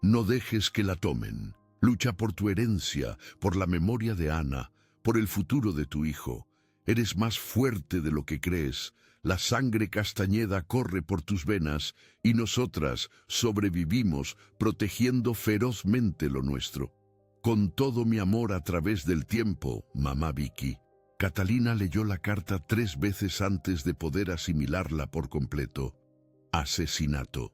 No dejes que la tomen. Lucha por tu herencia, por la memoria de Ana, por el futuro de tu hijo. Eres más fuerte de lo que crees. La sangre Castañeda corre por tus venas y nosotras sobrevivimos protegiendo ferozmente lo nuestro. Con todo mi amor a través del tiempo, mamá Vicky. Catalina leyó la carta 3 veces antes de poder asimilarla por completo. Asesinato.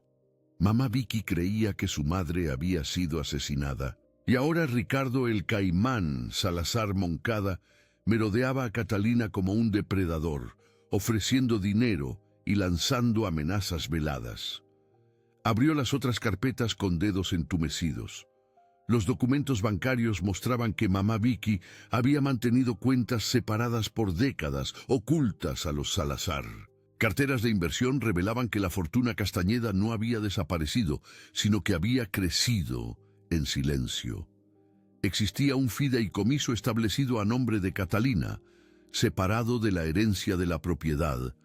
Mamá Vicky creía que su madre había sido asesinada. Y ahora Ricardo el Caimán Salazar Moncada merodeaba a Catalina como un depredador, ofreciendo dinero y lanzando amenazas veladas. Abrió las otras carpetas con dedos entumecidos. Los documentos bancarios mostraban que mamá Vicky había mantenido cuentas separadas por décadas, ocultas a los Salazar. Carteras de inversión revelaban que la fortuna Castañeda no había desaparecido, sino que había crecido en silencio. Existía un fideicomiso establecido a nombre de Catalina, separado de la herencia de la propiedad,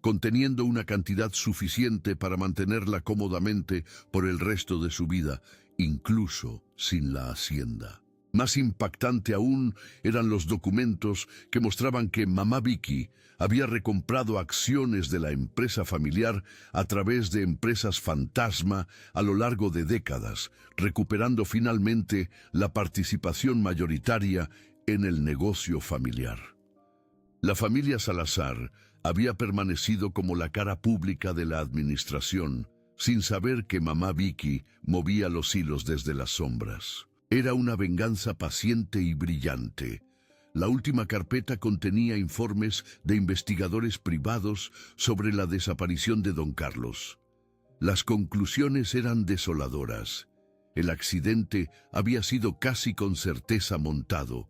conteniendo una cantidad suficiente para mantenerla cómodamente por el resto de su vida, incluso sin la hacienda. Más impactante aún eran los documentos que mostraban que mamá Vicky había recomprado acciones de la empresa familiar a través de empresas fantasma a lo largo de décadas, recuperando finalmente la participación mayoritaria en el negocio familiar. La familia Salazar había permanecido como la cara pública de la administración, sin saber que mamá Vicky movía los hilos desde las sombras. Era una venganza paciente y brillante. La última carpeta contenía informes de investigadores privados sobre la desaparición de don Carlos. Las conclusiones eran desoladoras. El accidente había sido casi con certeza montado.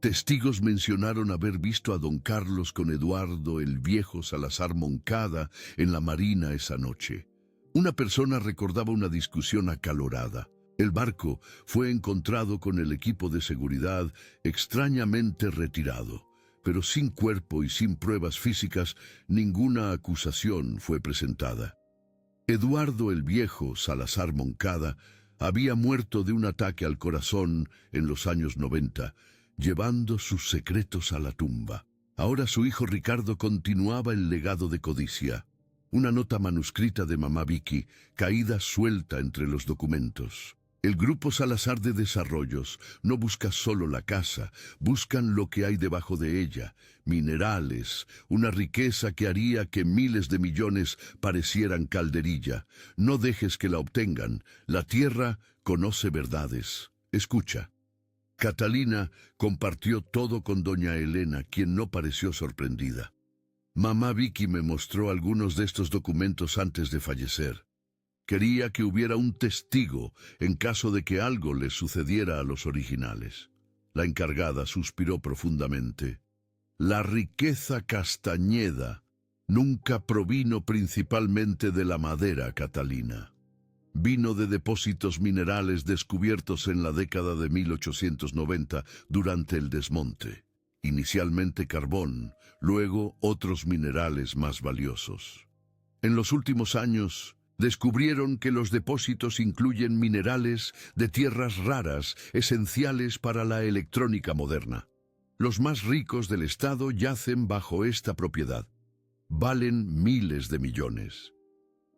Testigos mencionaron haber visto a don Carlos con Eduardo el viejo Salazar Moncada en la marina esa noche. Una persona recordaba una discusión acalorada. El barco fue encontrado con el equipo de seguridad extrañamente retirado, pero sin cuerpo y sin pruebas físicas, ninguna acusación fue presentada. Eduardo el viejo Salazar Moncada había muerto de un ataque al corazón en los años 90, llevando sus secretos a la tumba. Ahora su hijo Ricardo continuaba el legado de codicia. Una nota manuscrita de mamá Vicky, caída suelta entre los documentos. El Grupo Salazar de Desarrollos no busca solo la casa, buscan lo que hay debajo de ella, minerales, una riqueza que haría que miles de millones parecieran calderilla. No dejes que la obtengan, la tierra conoce verdades. Escucha. Catalina compartió todo con doña Elena, quien no pareció sorprendida. Mamá Vicky me mostró algunos de estos documentos antes de fallecer. Quería que hubiera un testigo en caso de que algo les sucediera a los originales. La encargada suspiró profundamente. La riqueza Castañeda nunca provino principalmente de la madera, Catalina. Vino de depósitos minerales descubiertos en la década de 1890 durante el desmonte. Inicialmente carbón, luego otros minerales más valiosos. En los últimos años, descubrieron que los depósitos incluyen minerales de tierras raras esenciales para la electrónica moderna. Los más ricos del estado yacen bajo esta propiedad. Valen miles de millones.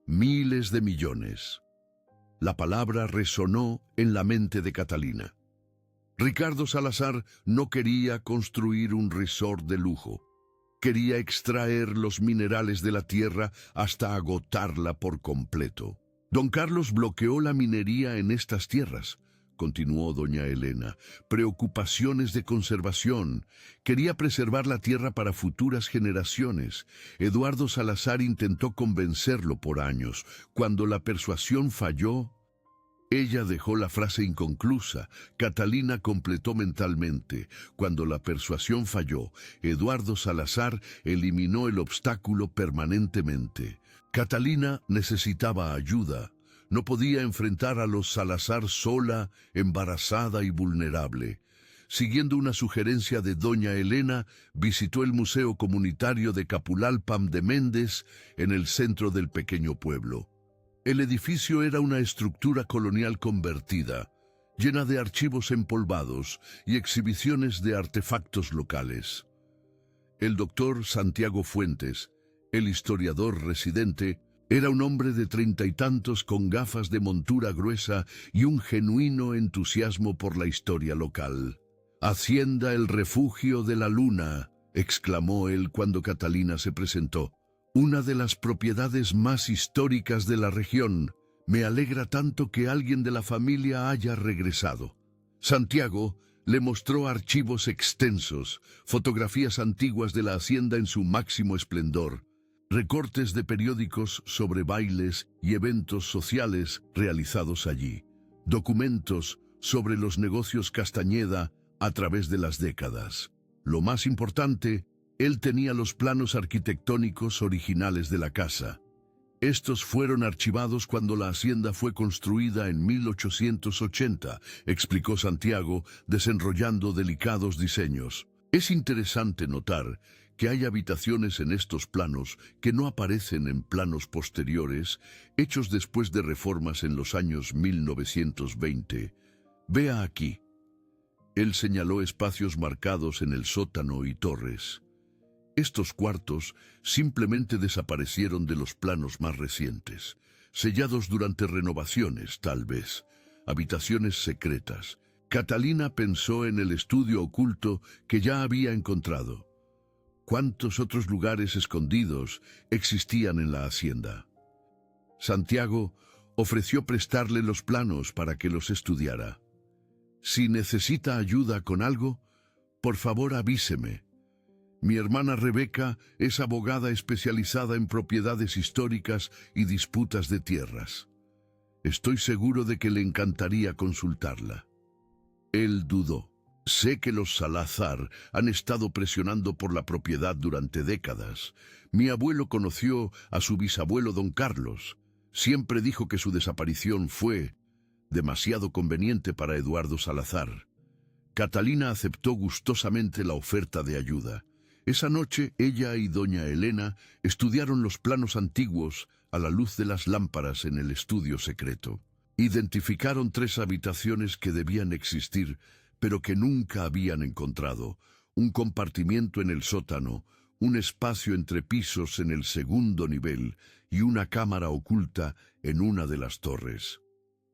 Miles de millones. La palabra resonó en la mente de Catalina. Ricardo Salazar no quería construir un resort de lujo. Quería extraer los minerales de la tierra hasta agotarla por completo. Don Carlos bloqueó la minería en estas tierras, continuó doña Elena. Preocupaciones de conservación. Quería preservar la tierra para futuras generaciones. Eduardo Salazar intentó convencerlo por años. Cuando la persuasión falló, ella dejó la frase inconclusa. Catalina completó mentalmente. Cuando la persuasión falló, Eduardo Salazar eliminó el obstáculo permanentemente. Catalina necesitaba ayuda. No podía enfrentar a los Salazar sola, embarazada y vulnerable. Siguiendo una sugerencia de doña Elena, visitó el Museo Comunitario de Capulalpam de Méndez en el centro del pequeño pueblo. El edificio era una estructura colonial convertida, llena de archivos empolvados y exhibiciones de artefactos locales. El doctor Santiago Fuentes, el historiador residente, era un hombre de 30 y tantos con gafas de montura gruesa y un genuino entusiasmo por la historia local. «Hacienda el refugio de la luna», exclamó él cuando Catalina se presentó. «Una de las propiedades más históricas de la región. Me alegra tanto que alguien de la familia haya regresado». Santiago le mostró archivos extensos, fotografías antiguas de la hacienda en su máximo esplendor, recortes de periódicos sobre bailes y eventos sociales realizados allí, documentos sobre los negocios Castañeda a través de las décadas. Lo más importante, él tenía los planos arquitectónicos originales de la casa. Estos fueron archivados cuando la hacienda fue construida en 1880, explicó Santiago, desenrollando delicados diseños. Es interesante notar que hay habitaciones en estos planos que no aparecen en planos posteriores, hechos después de reformas en los años 1920. Vea aquí. Él señaló espacios marcados en el sótano y torres. Estos cuartos simplemente desaparecieron de los planos más recientes, sellados durante renovaciones, tal vez, habitaciones secretas. Catalina pensó en el estudio oculto que ya había encontrado. ¿Cuántos otros lugares escondidos existían en la hacienda? Santiago ofreció prestarle los planos para que los estudiara. Si necesita ayuda con algo, por favor avíseme. Mi hermana Rebeca es abogada especializada en propiedades históricas y disputas de tierras. Estoy seguro de que le encantaría consultarla. Él dudó. Sé que los Salazar han estado presionando por la propiedad durante décadas. Mi abuelo conoció a su bisabuelo don Carlos. Siempre dijo que su desaparición fue demasiado conveniente para Eduardo Salazar. Catalina aceptó gustosamente la oferta de ayuda. Esa noche ella y doña Elena estudiaron los planos antiguos a la luz de las lámparas en el estudio secreto. Identificaron 3 habitaciones que debían existir, pero que nunca habían encontrado: un compartimiento en el sótano, un espacio entre pisos en el segundo nivel y una cámara oculta en una de las torres.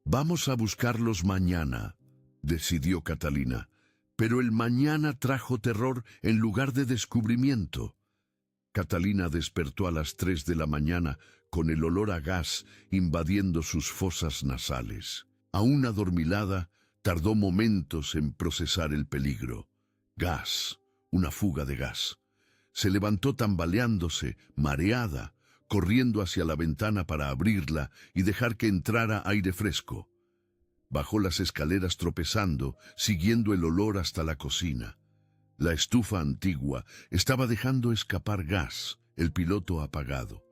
«Vamos a buscarlos mañana», decidió Catalina, pero el mañana trajo terror en lugar de descubrimiento. Catalina despertó a las 3 de la mañana con el olor a gas invadiendo sus fosas nasales. Aún adormilada, tardó momentos en procesar el peligro. Gas, una fuga de gas. Se levantó tambaleándose, mareada, corriendo hacia la ventana para abrirla y dejar que entrara aire fresco. Bajó las escaleras tropezando, siguiendo el olor hasta la cocina. La estufa antigua estaba dejando escapar gas, el piloto apagado.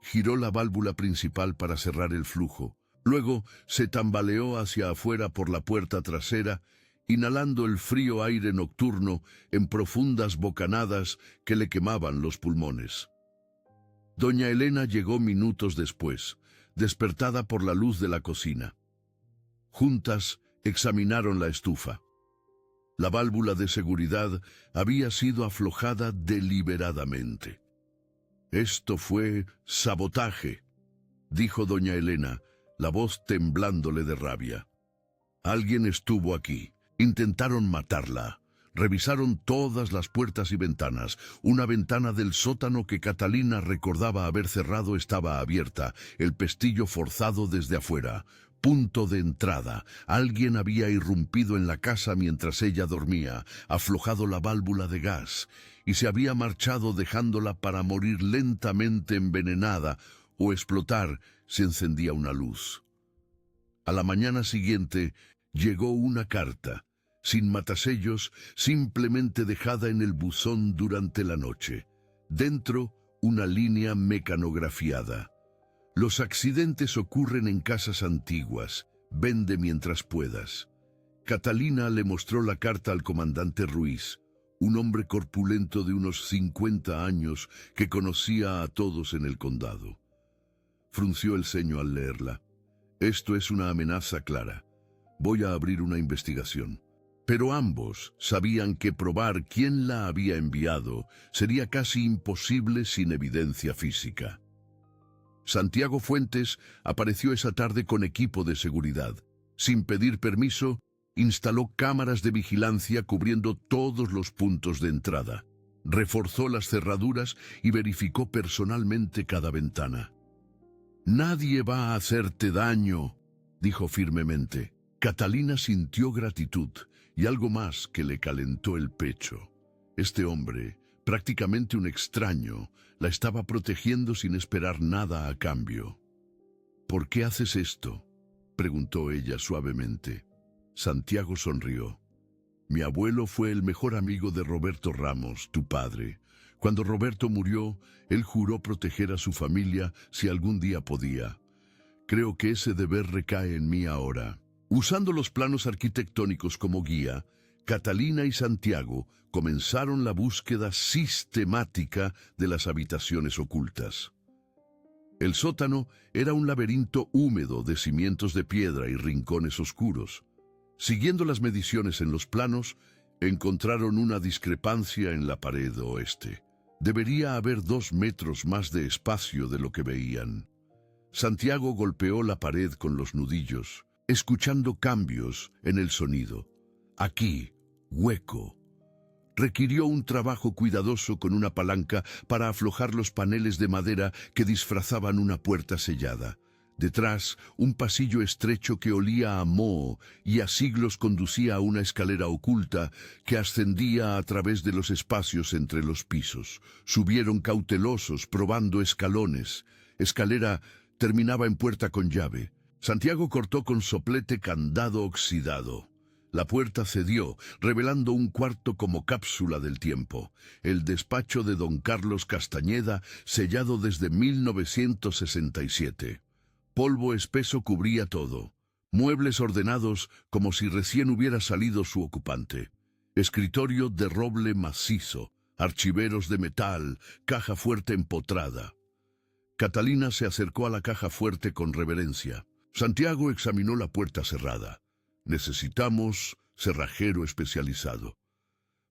Giró la válvula principal para cerrar el flujo. Luego se tambaleó hacia afuera por la puerta trasera, inhalando el frío aire nocturno en profundas bocanadas que le quemaban los pulmones. Doña Elena llegó minutos después, despertada por la luz de la cocina. Juntas examinaron la estufa. La válvula de seguridad había sido aflojada deliberadamente. «Esto fue sabotaje», dijo doña Elena, la voz temblándole de rabia. «Alguien estuvo aquí. Intentaron matarla. Revisaron todas las puertas y ventanas. Una ventana del sótano que Catalina recordaba haber cerrado estaba abierta, el pestillo forzado desde afuera. Punto de entrada. Alguien había irrumpido en la casa mientras ella dormía, aflojado la válvula de gas, y se había marchado dejándola para morir lentamente envenenada o explotar si encendía una luz». A la mañana siguiente llegó una carta, sin matasellos, simplemente dejada en el buzón durante la noche. Dentro, una línea mecanografiada. «Los accidentes ocurren en casas antiguas. Vende mientras puedas». Catalina le mostró la carta al comandante Ruiz, un hombre corpulento de unos 50 años que conocía a todos en el condado. Frunció el ceño al leerla. «Esto es una amenaza clara. Voy a abrir una investigación». Pero ambos sabían que probar quién la había enviado sería casi imposible sin evidencia física. Santiago Fuentes apareció esa tarde con equipo de seguridad. Sin pedir permiso, instaló cámaras de vigilancia cubriendo todos los puntos de entrada. Reforzó las cerraduras y verificó personalmente cada ventana. «Nadie va a hacerte daño», dijo firmemente. Catalina sintió gratitud y algo más que le calentó el pecho. Este hombre, prácticamente un extraño, la estaba protegiendo sin esperar nada a cambio. «¿Por qué haces esto?», preguntó ella suavemente. Santiago sonrió. Mi abuelo fue el mejor amigo de Roberto Ramos, tu padre. Cuando Roberto murió, él juró proteger a su familia si algún día podía. Creo que ese deber recae en mí ahora. Usando los planos arquitectónicos como guía, Catalina y Santiago comenzaron la búsqueda sistemática de las habitaciones ocultas. El sótano era un laberinto húmedo de cimientos de piedra y rincones oscuros. Siguiendo las mediciones en los planos, encontraron una discrepancia en la pared oeste. Debería haber 2 metros más de espacio de lo que veían. Santiago golpeó la pared con los nudillos, escuchando cambios en el sonido. Aquí, hueco. Requirió un trabajo cuidadoso con una palanca para aflojar los paneles de madera que disfrazaban una puerta sellada. Detrás, un pasillo estrecho que olía a moho y a siglos conducía a una escalera oculta que ascendía a través de los espacios entre los pisos. Subieron cautelosos, probando escalones. Escalera terminaba en puerta con llave. Santiago cortó con soplete candado oxidado. La puerta cedió, revelando un cuarto como cápsula del tiempo. El despacho de don Carlos Castañeda, sellado desde 1967. Polvo espeso cubría todo. Muebles ordenados como si recién hubiera salido su ocupante. Escritorio de roble macizo, archiveros de metal, caja fuerte empotrada. Catalina se acercó a la caja fuerte con reverencia. Santiago examinó la puerta cerrada. Necesitamos cerrajero especializado.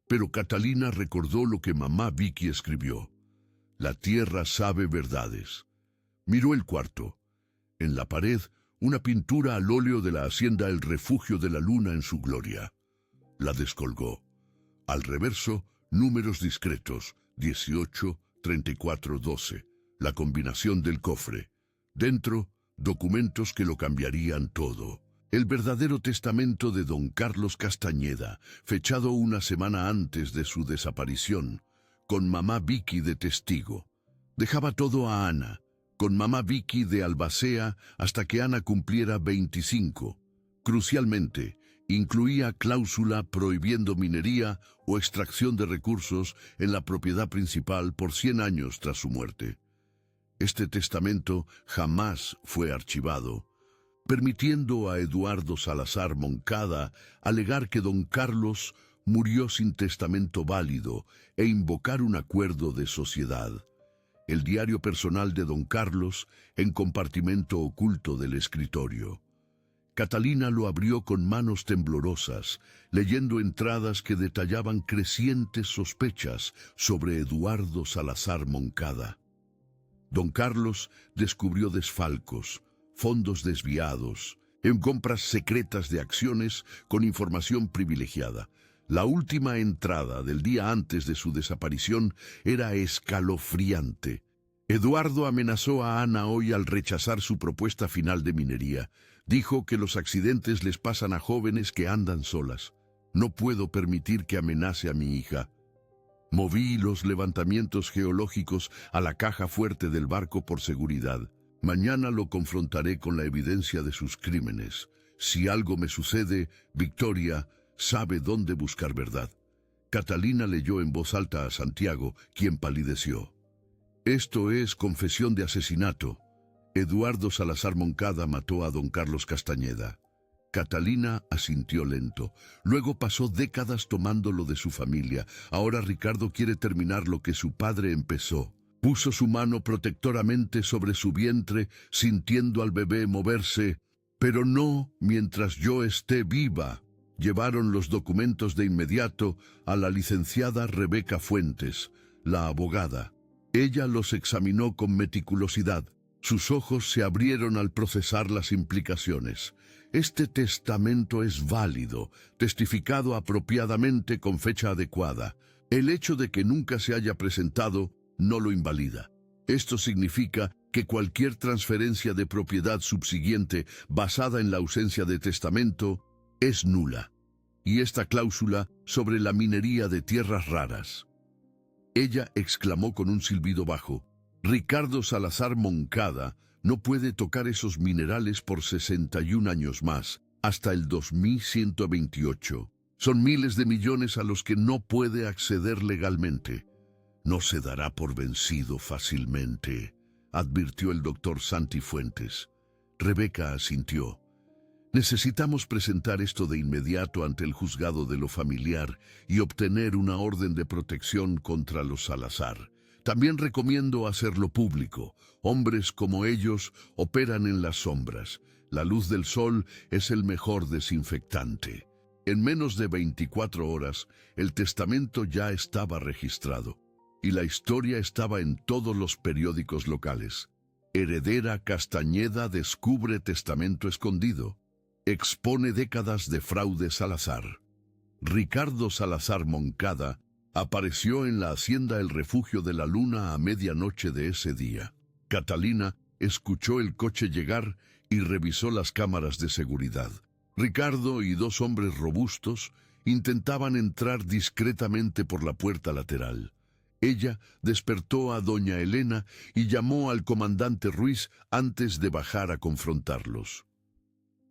Pero Catalina recordó lo que mamá Vicky escribió. La tierra sabe verdades. Miró el cuarto. En la pared, una pintura al óleo de la hacienda El Refugio de la Luna en su gloria. La descolgó. Al reverso, números discretos, 18, 34, 12. La combinación del cofre. Dentro, documentos que lo cambiarían todo. El verdadero testamento de don Carlos Castañeda, fechado una semana antes de su desaparición, con mamá Vicky de testigo. Dejaba todo a Ana, con mamá Vicky de albacea hasta que Ana cumpliera 25. Crucialmente, incluía cláusula prohibiendo minería o extracción de recursos en la propiedad principal por 100 años tras su muerte. Este testamento jamás fue archivado, permitiendo a Eduardo Salazar Moncada alegar que don Carlos murió sin testamento válido e invocar un acuerdo de sociedad. El diario personal de don Carlos en compartimento oculto del escritorio. Catalina lo abrió con manos temblorosas, leyendo entradas que detallaban crecientes sospechas sobre Eduardo Salazar Moncada. Don Carlos descubrió desfalcos, fondos desviados, en compras secretas de acciones con información privilegiada. La última entrada del día antes de su desaparición era escalofriante. Eduardo amenazó a Ana hoy al rechazar su propuesta final de minería. Dijo que los accidentes les pasan a jóvenes que andan solas. No puedo permitir que amenace a mi hija. Moví los levantamientos geológicos a la caja fuerte del barco por seguridad. Mañana lo confrontaré con la evidencia de sus crímenes. Si algo me sucede, Victoria sabe dónde buscar verdad. Catalina leyó en voz alta a Santiago, quien palideció. Esto es confesión de asesinato. Eduardo Salazar Moncada mató a don Carlos Castañeda. Catalina asintió lento. Luego pasó décadas tomándolo de su familia. Ahora Ricardo quiere terminar lo que su padre empezó. Puso su mano protectoramente sobre su vientre, sintiendo al bebé moverse. Pero no mientras yo esté viva. Llevaron los documentos de inmediato a la licenciada Rebeca Fuentes, la abogada. Ella los examinó con meticulosidad. Sus ojos se abrieron al procesar las implicaciones. Este testamento es válido, testificado apropiadamente con fecha adecuada. El hecho de que nunca se haya presentado no lo invalida. Esto significa que cualquier transferencia de propiedad subsiguiente basada en la ausencia de testamento es nula. Y esta cláusula sobre la minería de tierras raras. Ella exclamó con un silbido bajo. Ricardo Salazar Moncada no puede tocar esos minerales por 61 años más. hasta el 2128. Son miles de millones a los que no puede acceder legalmente. No se dará por vencido fácilmente, advirtió el doctor Santifuentes. Rebeca asintió. Necesitamos presentar esto de inmediato ante el juzgado de lo familiar y obtener una orden de protección contra los Salazar. También recomiendo hacerlo público. Hombres como ellos operan en las sombras. La luz del sol es el mejor desinfectante. En menos de 24 horas, el testamento ya estaba registrado y la historia estaba en todos los periódicos locales. Heredera Castañeda descubre testamento escondido. Expone décadas de fraude Salazar. Ricardo Salazar Moncada apareció en la hacienda El Refugio de la Luna a medianoche de ese día. Catalina escuchó el coche llegar y revisó las cámaras de seguridad. Ricardo y dos hombres robustos intentaban entrar discretamente por la puerta lateral. Ella despertó a doña Elena y llamó al comandante Ruiz antes de bajar a confrontarlos.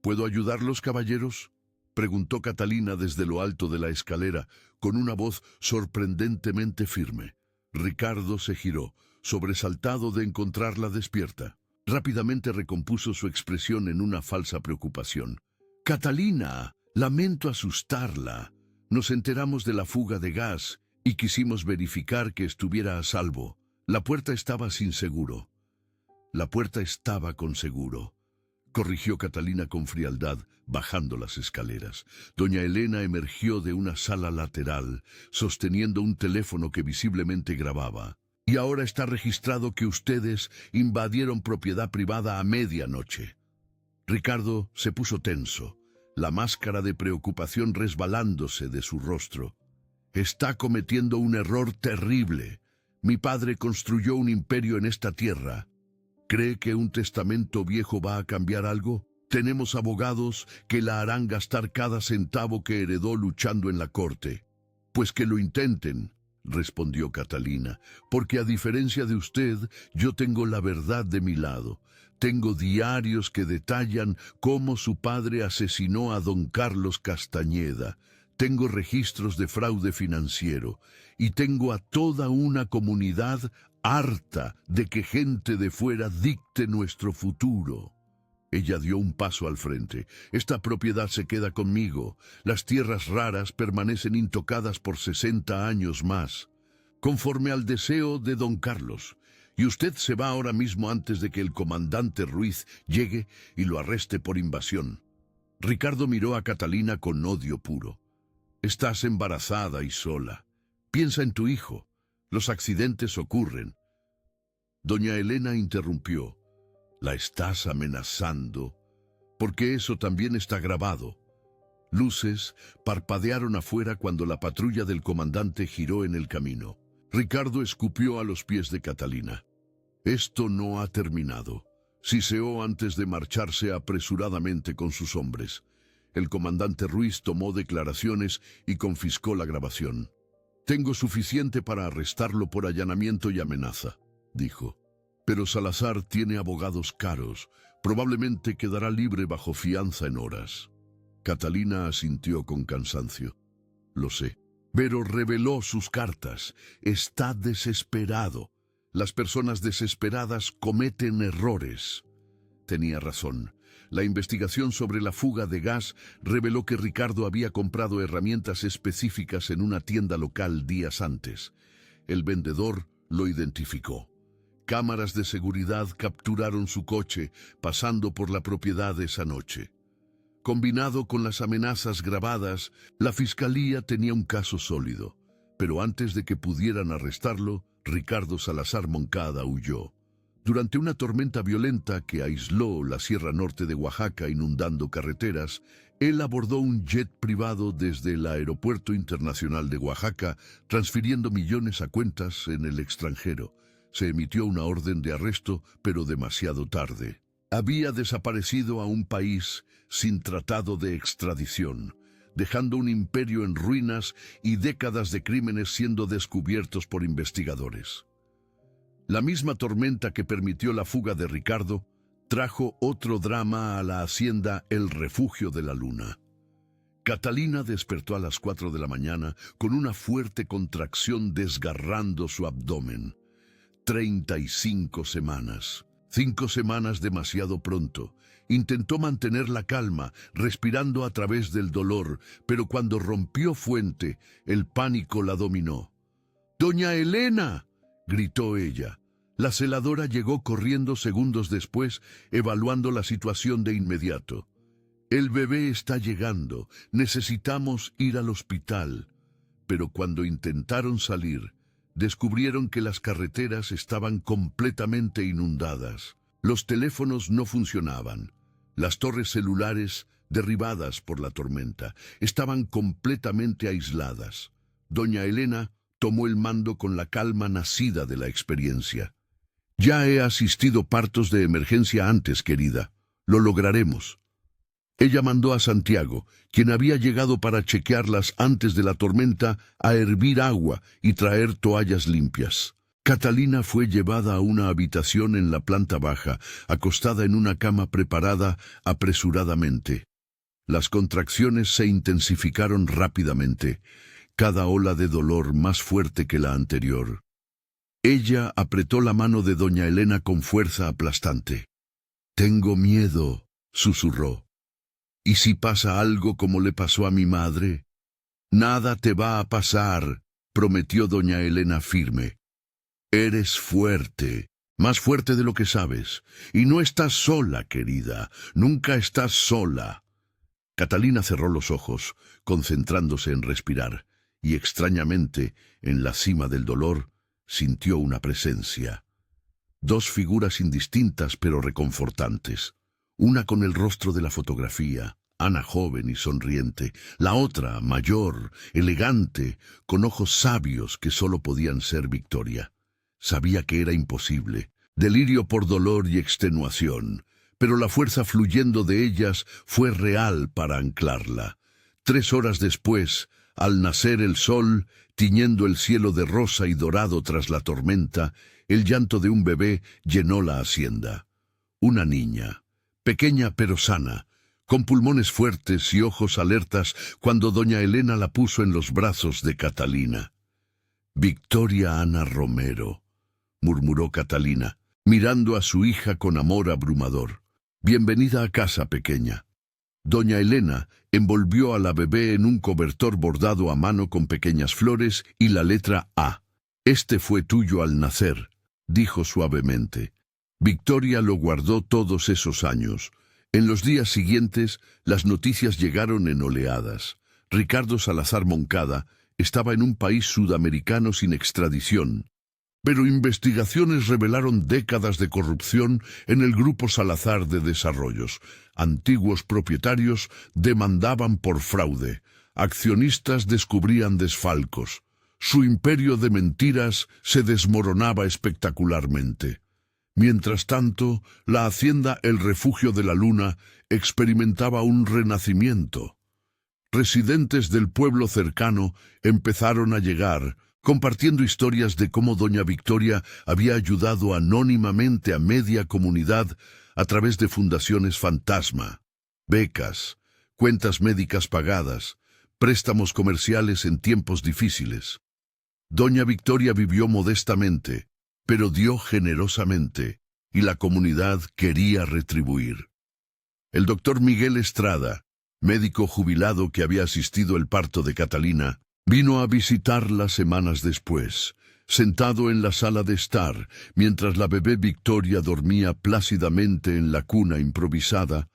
¿Puedo ayudarlos, caballeros?, preguntó Catalina desde lo alto de la escalera, con una voz sorprendentemente firme. Ricardo se giró, sobresaltado de encontrarla despierta. Rápidamente recompuso su expresión en una falsa preocupación. «Catalina, lamento asustarla. Nos enteramos de la fuga de gas y quisimos verificar que estuviera a salvo. La puerta estaba sin seguro». «La puerta estaba con seguro», corrigió Catalina con frialdad, bajando las escaleras. Doña Elena emergió de una sala lateral, sosteniendo un teléfono que visiblemente grababa. «Y ahora está registrado que ustedes invadieron propiedad privada a medianoche». Ricardo se puso tenso, la máscara de preocupación resbalándose de su rostro. «Está cometiendo un error terrible. Mi padre construyó un imperio en esta tierra. ¿Cree que un testamento viejo va a cambiar algo? Tenemos abogados que la harán gastar cada centavo que heredó luchando en la corte». «Pues que lo intenten», respondió Catalina, «porque a diferencia de usted, yo tengo la verdad de mi lado. Tengo diarios que detallan cómo su padre asesinó a don Carlos Castañeda. Tengo registros de fraude financiero y tengo a toda una comunidad harta de que gente de fuera dicte nuestro futuro». Ella dio un paso al frente. «Esta propiedad se queda conmigo. Las tierras raras permanecen intocadas por 60 años más, conforme al deseo de don Carlos. Y usted se va ahora mismo antes de que el comandante Ruiz llegue y lo arreste por invasión». Ricardo miró a Catalina con odio puro. «Estás embarazada y sola. Piensa en tu hijo. Los accidentes ocurren». Doña Elena interrumpió. «La estás amenazando, porque eso también está grabado». Luces parpadearon afuera cuando la patrulla del comandante giró en el camino. Ricardo escupió a los pies de Catalina. «Esto no ha terminado», siseó antes de marcharse apresuradamente con sus hombres. El comandante Ruiz tomó declaraciones y confiscó la grabación. «Tengo suficiente para arrestarlo por allanamiento y amenaza», dijo. «Pero Salazar tiene abogados caros. Probablemente quedará libre bajo fianza en horas». Catalina asintió con cansancio. «Lo sé». Pero reveló sus cartas. Está desesperado. Las personas desesperadas cometen errores. Tenía razón. La investigación sobre la fuga de gas reveló que Ricardo había comprado herramientas específicas en una tienda local días antes. El vendedor lo identificó. Cámaras de seguridad capturaron su coche pasando por la propiedad esa noche. Combinado con las amenazas grabadas, la fiscalía tenía un caso sólido. Pero antes de que pudieran arrestarlo, Ricardo Salazar Moncada huyó. Durante una tormenta violenta que aisló la Sierra Norte de Oaxaca inundando carreteras, él abordó un jet privado desde el Aeropuerto Internacional de Oaxaca, transfiriendo millones a cuentas en el extranjero. Se emitió una orden de arresto, pero demasiado tarde. Había desaparecido a un país sin tratado de extradición, dejando un imperio en ruinas y décadas de crímenes siendo descubiertos por investigadores. La misma tormenta que permitió la fuga de Ricardo trajo otro drama a la hacienda El Refugio de la Luna. Catalina despertó a las 4 de la mañana con una fuerte contracción desgarrando su abdomen. 35 semanas. 5 semanas demasiado pronto. Intentó mantener la calma, respirando a través del dolor, pero cuando rompió fuente, el pánico la dominó. «¡Doña Elena!», gritó ella. La celadora llegó corriendo segundos después, evaluando la situación de inmediato. «El bebé está llegando. Necesitamos ir al hospital». Pero cuando intentaron salir, descubrieron que las carreteras estaban completamente inundadas. Los teléfonos no funcionaban. Las torres celulares, derribadas por la tormenta, estaban completamente aisladas. Doña Elena tomó el mando con la calma nacida de la experiencia. «Ya he asistido partos de emergencia antes, querida. Lo lograremos». Ella mandó a Santiago, quien había llegado para chequearlas antes de la tormenta, a hervir agua y traer toallas limpias. Catalina fue llevada a una habitación en la planta baja, acostada en una cama preparada apresuradamente. Las contracciones se intensificaron rápidamente, cada ola de dolor más fuerte que la anterior. Ella apretó la mano de doña Elena con fuerza aplastante. «Tengo miedo», susurró. «¿Y si pasa algo como le pasó a mi madre?» «Nada te va a pasar», prometió doña Elena firme. «Eres fuerte, más fuerte de lo que sabes. Y no estás sola, querida. Nunca estás sola». Catalina cerró los ojos, concentrándose en respirar, y extrañamente, en la cima del dolor, sintió una presencia. 2 figuras indistintas pero reconfortantes. Una con el rostro de la fotografía, Ana joven y sonriente. La otra, mayor, elegante, con ojos sabios que solo podían ser Victoria. Sabía que era imposible, delirio por dolor y extenuación, pero la fuerza fluyendo de ellas fue real para anclarla. 3 horas después, al nacer el sol, tiñendo el cielo de rosa y dorado tras la tormenta, el llanto de un bebé llenó la hacienda. Una niña, pequeña pero sana, con pulmones fuertes y ojos alertas cuando doña Elena la puso en los brazos de Catalina. «Victoria Ana Romero», murmuró Catalina, mirando a su hija con amor abrumador. «Bienvenida a casa, pequeña». Doña Elena envolvió a la bebé en un cobertor bordado a mano con pequeñas flores y la letra A. «Este fue tuyo al nacer», dijo suavemente. Victoria lo guardó todos esos años. En los días siguientes, las noticias llegaron en oleadas. Ricardo Salazar Moncada estaba en un país sudamericano sin extradición. Pero investigaciones revelaron décadas de corrupción en el Grupo Salazar de Desarrollos. Antiguos propietarios demandaban por fraude. Accionistas descubrían desfalcos. Su imperio de mentiras se desmoronaba espectacularmente. Mientras tanto, la hacienda El Refugio de la Luna experimentaba un renacimiento. Residentes del pueblo cercano empezaron a llegar, compartiendo historias de cómo doña Victoria había ayudado anónimamente a media comunidad a través de fundaciones fantasma, becas, cuentas médicas pagadas, préstamos comerciales en tiempos difíciles. Doña Victoria vivió modestamente, pero dio generosamente, y la comunidad quería retribuir. El doctor Miguel Estrada, médico jubilado que había asistido el parto de Catalina, vino a visitarla semanas después, sentado en la sala de estar, mientras la bebé Victoria dormía plácidamente en la cuna improvisada,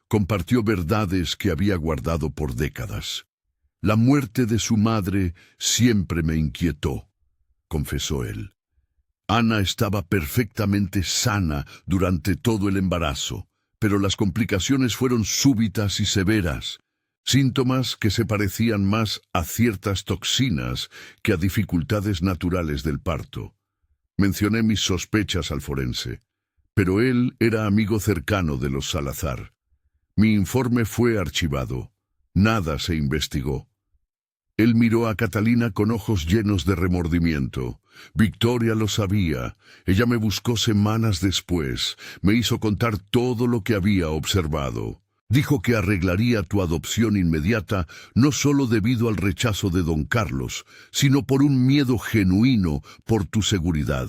compartió verdades que había guardado por décadas. «La muerte de su madre siempre me inquietó», confesó él. «Ana estaba perfectamente sana durante todo el embarazo, pero las complicaciones fueron súbitas y severas, síntomas que se parecían más a ciertas toxinas que a dificultades naturales del parto. Mencioné mis sospechas al forense, pero él era amigo cercano de los Salazar. Mi informe fue archivado. Nada se investigó. Él miró a Catalina con ojos llenos de remordimiento. Victoria lo sabía. Ella me buscó semanas después. Me hizo contar todo lo que había observado. Dijo que arreglaría tu adopción inmediata, no solo debido al rechazo de don Carlos, sino por un miedo genuino por tu seguridad.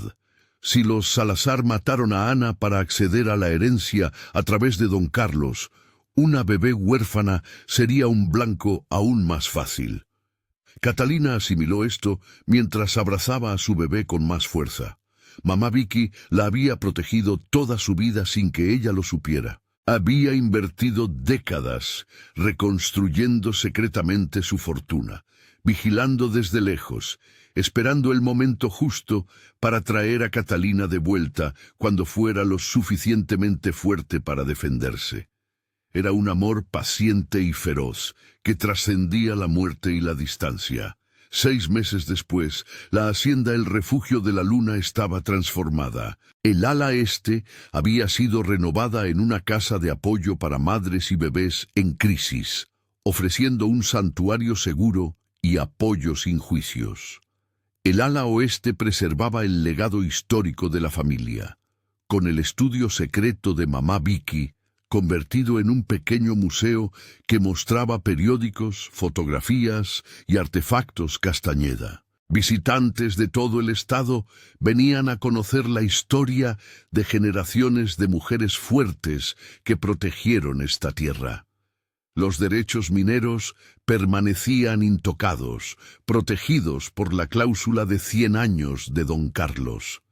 Si los Salazar mataron a Ana para acceder a la herencia a través de don Carlos, una bebé huérfana sería un blanco aún más fácil. Catalina asimiló esto mientras abrazaba a su bebé con más fuerza. Mamá Vicky la había protegido toda su vida sin que ella lo supiera. Había invertido décadas reconstruyendo secretamente su fortuna, vigilando desde lejos, esperando el momento justo para traer a Catalina de vuelta cuando fuera lo suficientemente fuerte para defenderse. Era un amor paciente y feroz, que trascendía la muerte y la distancia. 6 meses después, la hacienda El Refugio de la Luna estaba transformada. El ala este había sido renovada en una casa de apoyo para madres y bebés en crisis, ofreciendo un santuario seguro y apoyo sin juicios. El ala oeste preservaba el legado histórico de la familia, con el estudio secreto de mamá Vicky, convertido en un pequeño museo que mostraba periódicos, fotografías y artefactos Castañeda. Visitantes de todo el estado venían a conocer la historia de generaciones de mujeres fuertes que protegieron esta tierra. Los derechos mineros permanecían intocados, protegidos por la cláusula de 100 años de don Carlos.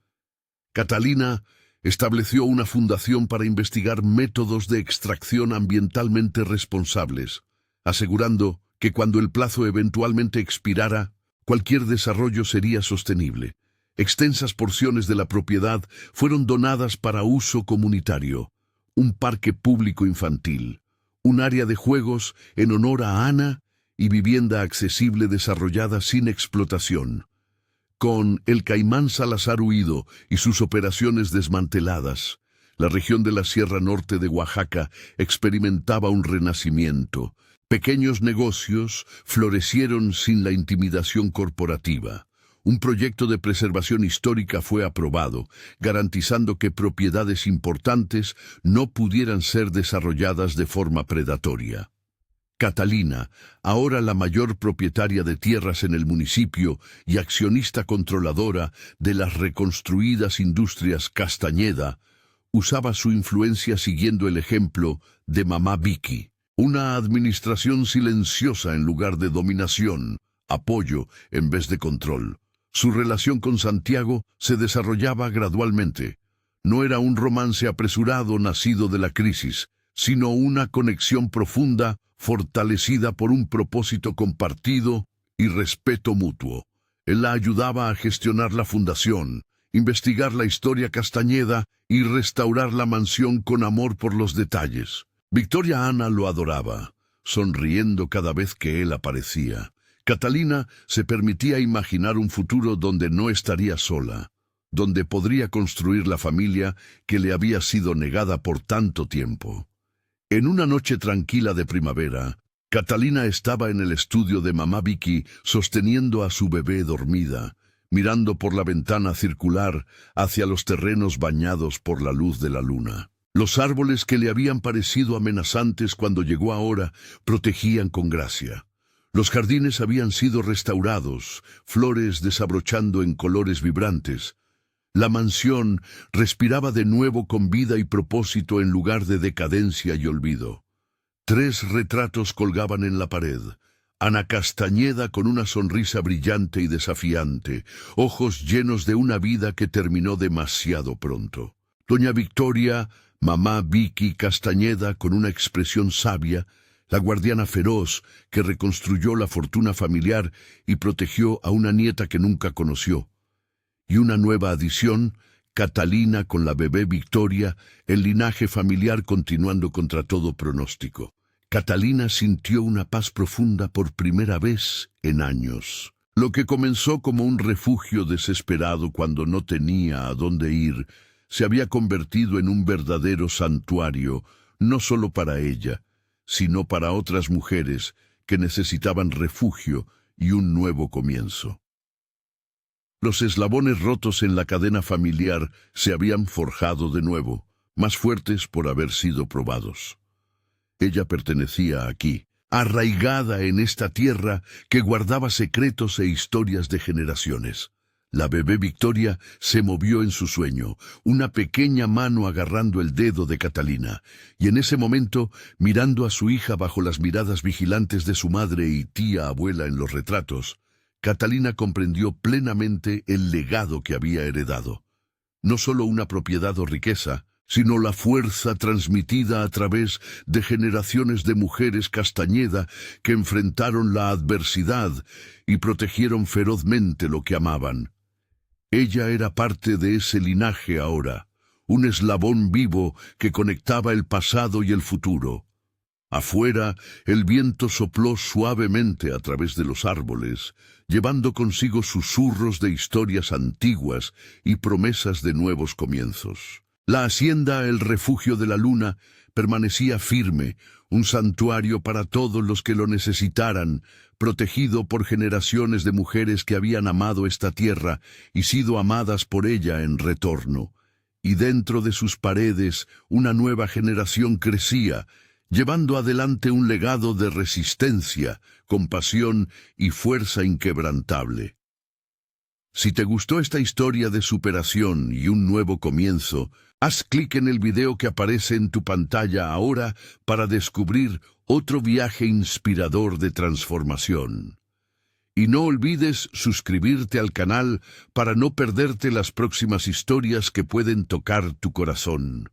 Catalina estableció una fundación para investigar métodos de extracción ambientalmente responsables, asegurando que cuando el plazo eventualmente expirara, cualquier desarrollo sería sostenible. Extensas porciones de la propiedad fueron donadas para uso comunitario, un parque público infantil, un área de juegos en honor a Ana y vivienda accesible desarrollada sin explotación. Con el Caimán Salazar huido y sus operaciones desmanteladas, la región de la Sierra Norte de Oaxaca experimentaba un renacimiento. Pequeños negocios florecieron sin la intimidación corporativa. Un proyecto de preservación histórica fue aprobado, garantizando que propiedades importantes no pudieran ser desarrolladas de forma predatoria. Catalina, ahora la mayor propietaria de tierras en el municipio y accionista controladora de las reconstruidas industrias Castañeda, usaba su influencia siguiendo el ejemplo de mamá Vicky. Una administración silenciosa en lugar de dominación, apoyo en vez de control. Su relación con Santiago se desarrollaba gradualmente. No era un romance apresurado nacido de la crisis, sino una conexión profunda fortalecida por un propósito compartido y respeto mutuo. Él la ayudaba a gestionar la fundación, investigar la historia Castañeda y restaurar la mansión con amor por los detalles. Victoria Ana lo adoraba, sonriendo cada vez que él aparecía. Catalina se permitía imaginar un futuro donde no estaría sola, donde podría construir la familia que le había sido negada por tanto tiempo. En una noche tranquila de primavera, Catalina estaba en el estudio de mamá Vicky sosteniendo a su bebé dormida, mirando por la ventana circular hacia los terrenos bañados por la luz de la luna. Los árboles que le habían parecido amenazantes cuando llegó ahora protegían con gracia. Los jardines habían sido restaurados, flores desabrochando en colores vibrantes. La mansión respiraba de nuevo con vida y propósito en lugar de decadencia y olvido. 3 retratos colgaban en la pared. Ana Castañeda con una sonrisa brillante y desafiante, ojos llenos de una vida que terminó demasiado pronto. Doña Victoria, mamá Vicky Castañeda con una expresión sabia, la guardiana feroz que reconstruyó la fortuna familiar y protegió a una nieta que nunca conoció. Y una nueva adición, Catalina con la bebé Victoria, el linaje familiar continuando contra todo pronóstico. Catalina sintió una paz profunda por primera vez en años. Lo que comenzó como un refugio desesperado cuando no tenía a dónde ir, se había convertido en un verdadero santuario, no solo para ella, sino para otras mujeres que necesitaban refugio y un nuevo comienzo. Los eslabones rotos en la cadena familiar se habían forjado de nuevo, más fuertes por haber sido probados. Ella pertenecía aquí, arraigada en esta tierra que guardaba secretos e historias de generaciones. La bebé Victoria se movió en su sueño, una pequeña mano agarrando el dedo de Catalina, y en ese momento, mirando a su hija bajo las miradas vigilantes de su madre y tía abuela en los retratos, Catalina comprendió plenamente el legado que había heredado. No solo una propiedad o riqueza, sino la fuerza transmitida a través de generaciones de mujeres Castañeda que enfrentaron la adversidad y protegieron ferozmente lo que amaban. Ella era parte de ese linaje ahora, un eslabón vivo que conectaba el pasado y el futuro. Afuera, el viento sopló suavemente a través de los árboles, llevando consigo susurros de historias antiguas y promesas de nuevos comienzos. La hacienda, el refugio de la luna, permanecía firme, un santuario para todos los que lo necesitaran, protegido por generaciones de mujeres que habían amado esta tierra y sido amadas por ella en retorno. Y dentro de sus paredes una nueva generación crecía, llevando adelante un legado de resistencia, compasión y fuerza inquebrantable. Si te gustó esta historia de superación y un nuevo comienzo, haz clic en el video que aparece en tu pantalla ahora para descubrir otro viaje inspirador de transformación. Y no olvides suscribirte al canal para no perderte las próximas historias que pueden tocar tu corazón.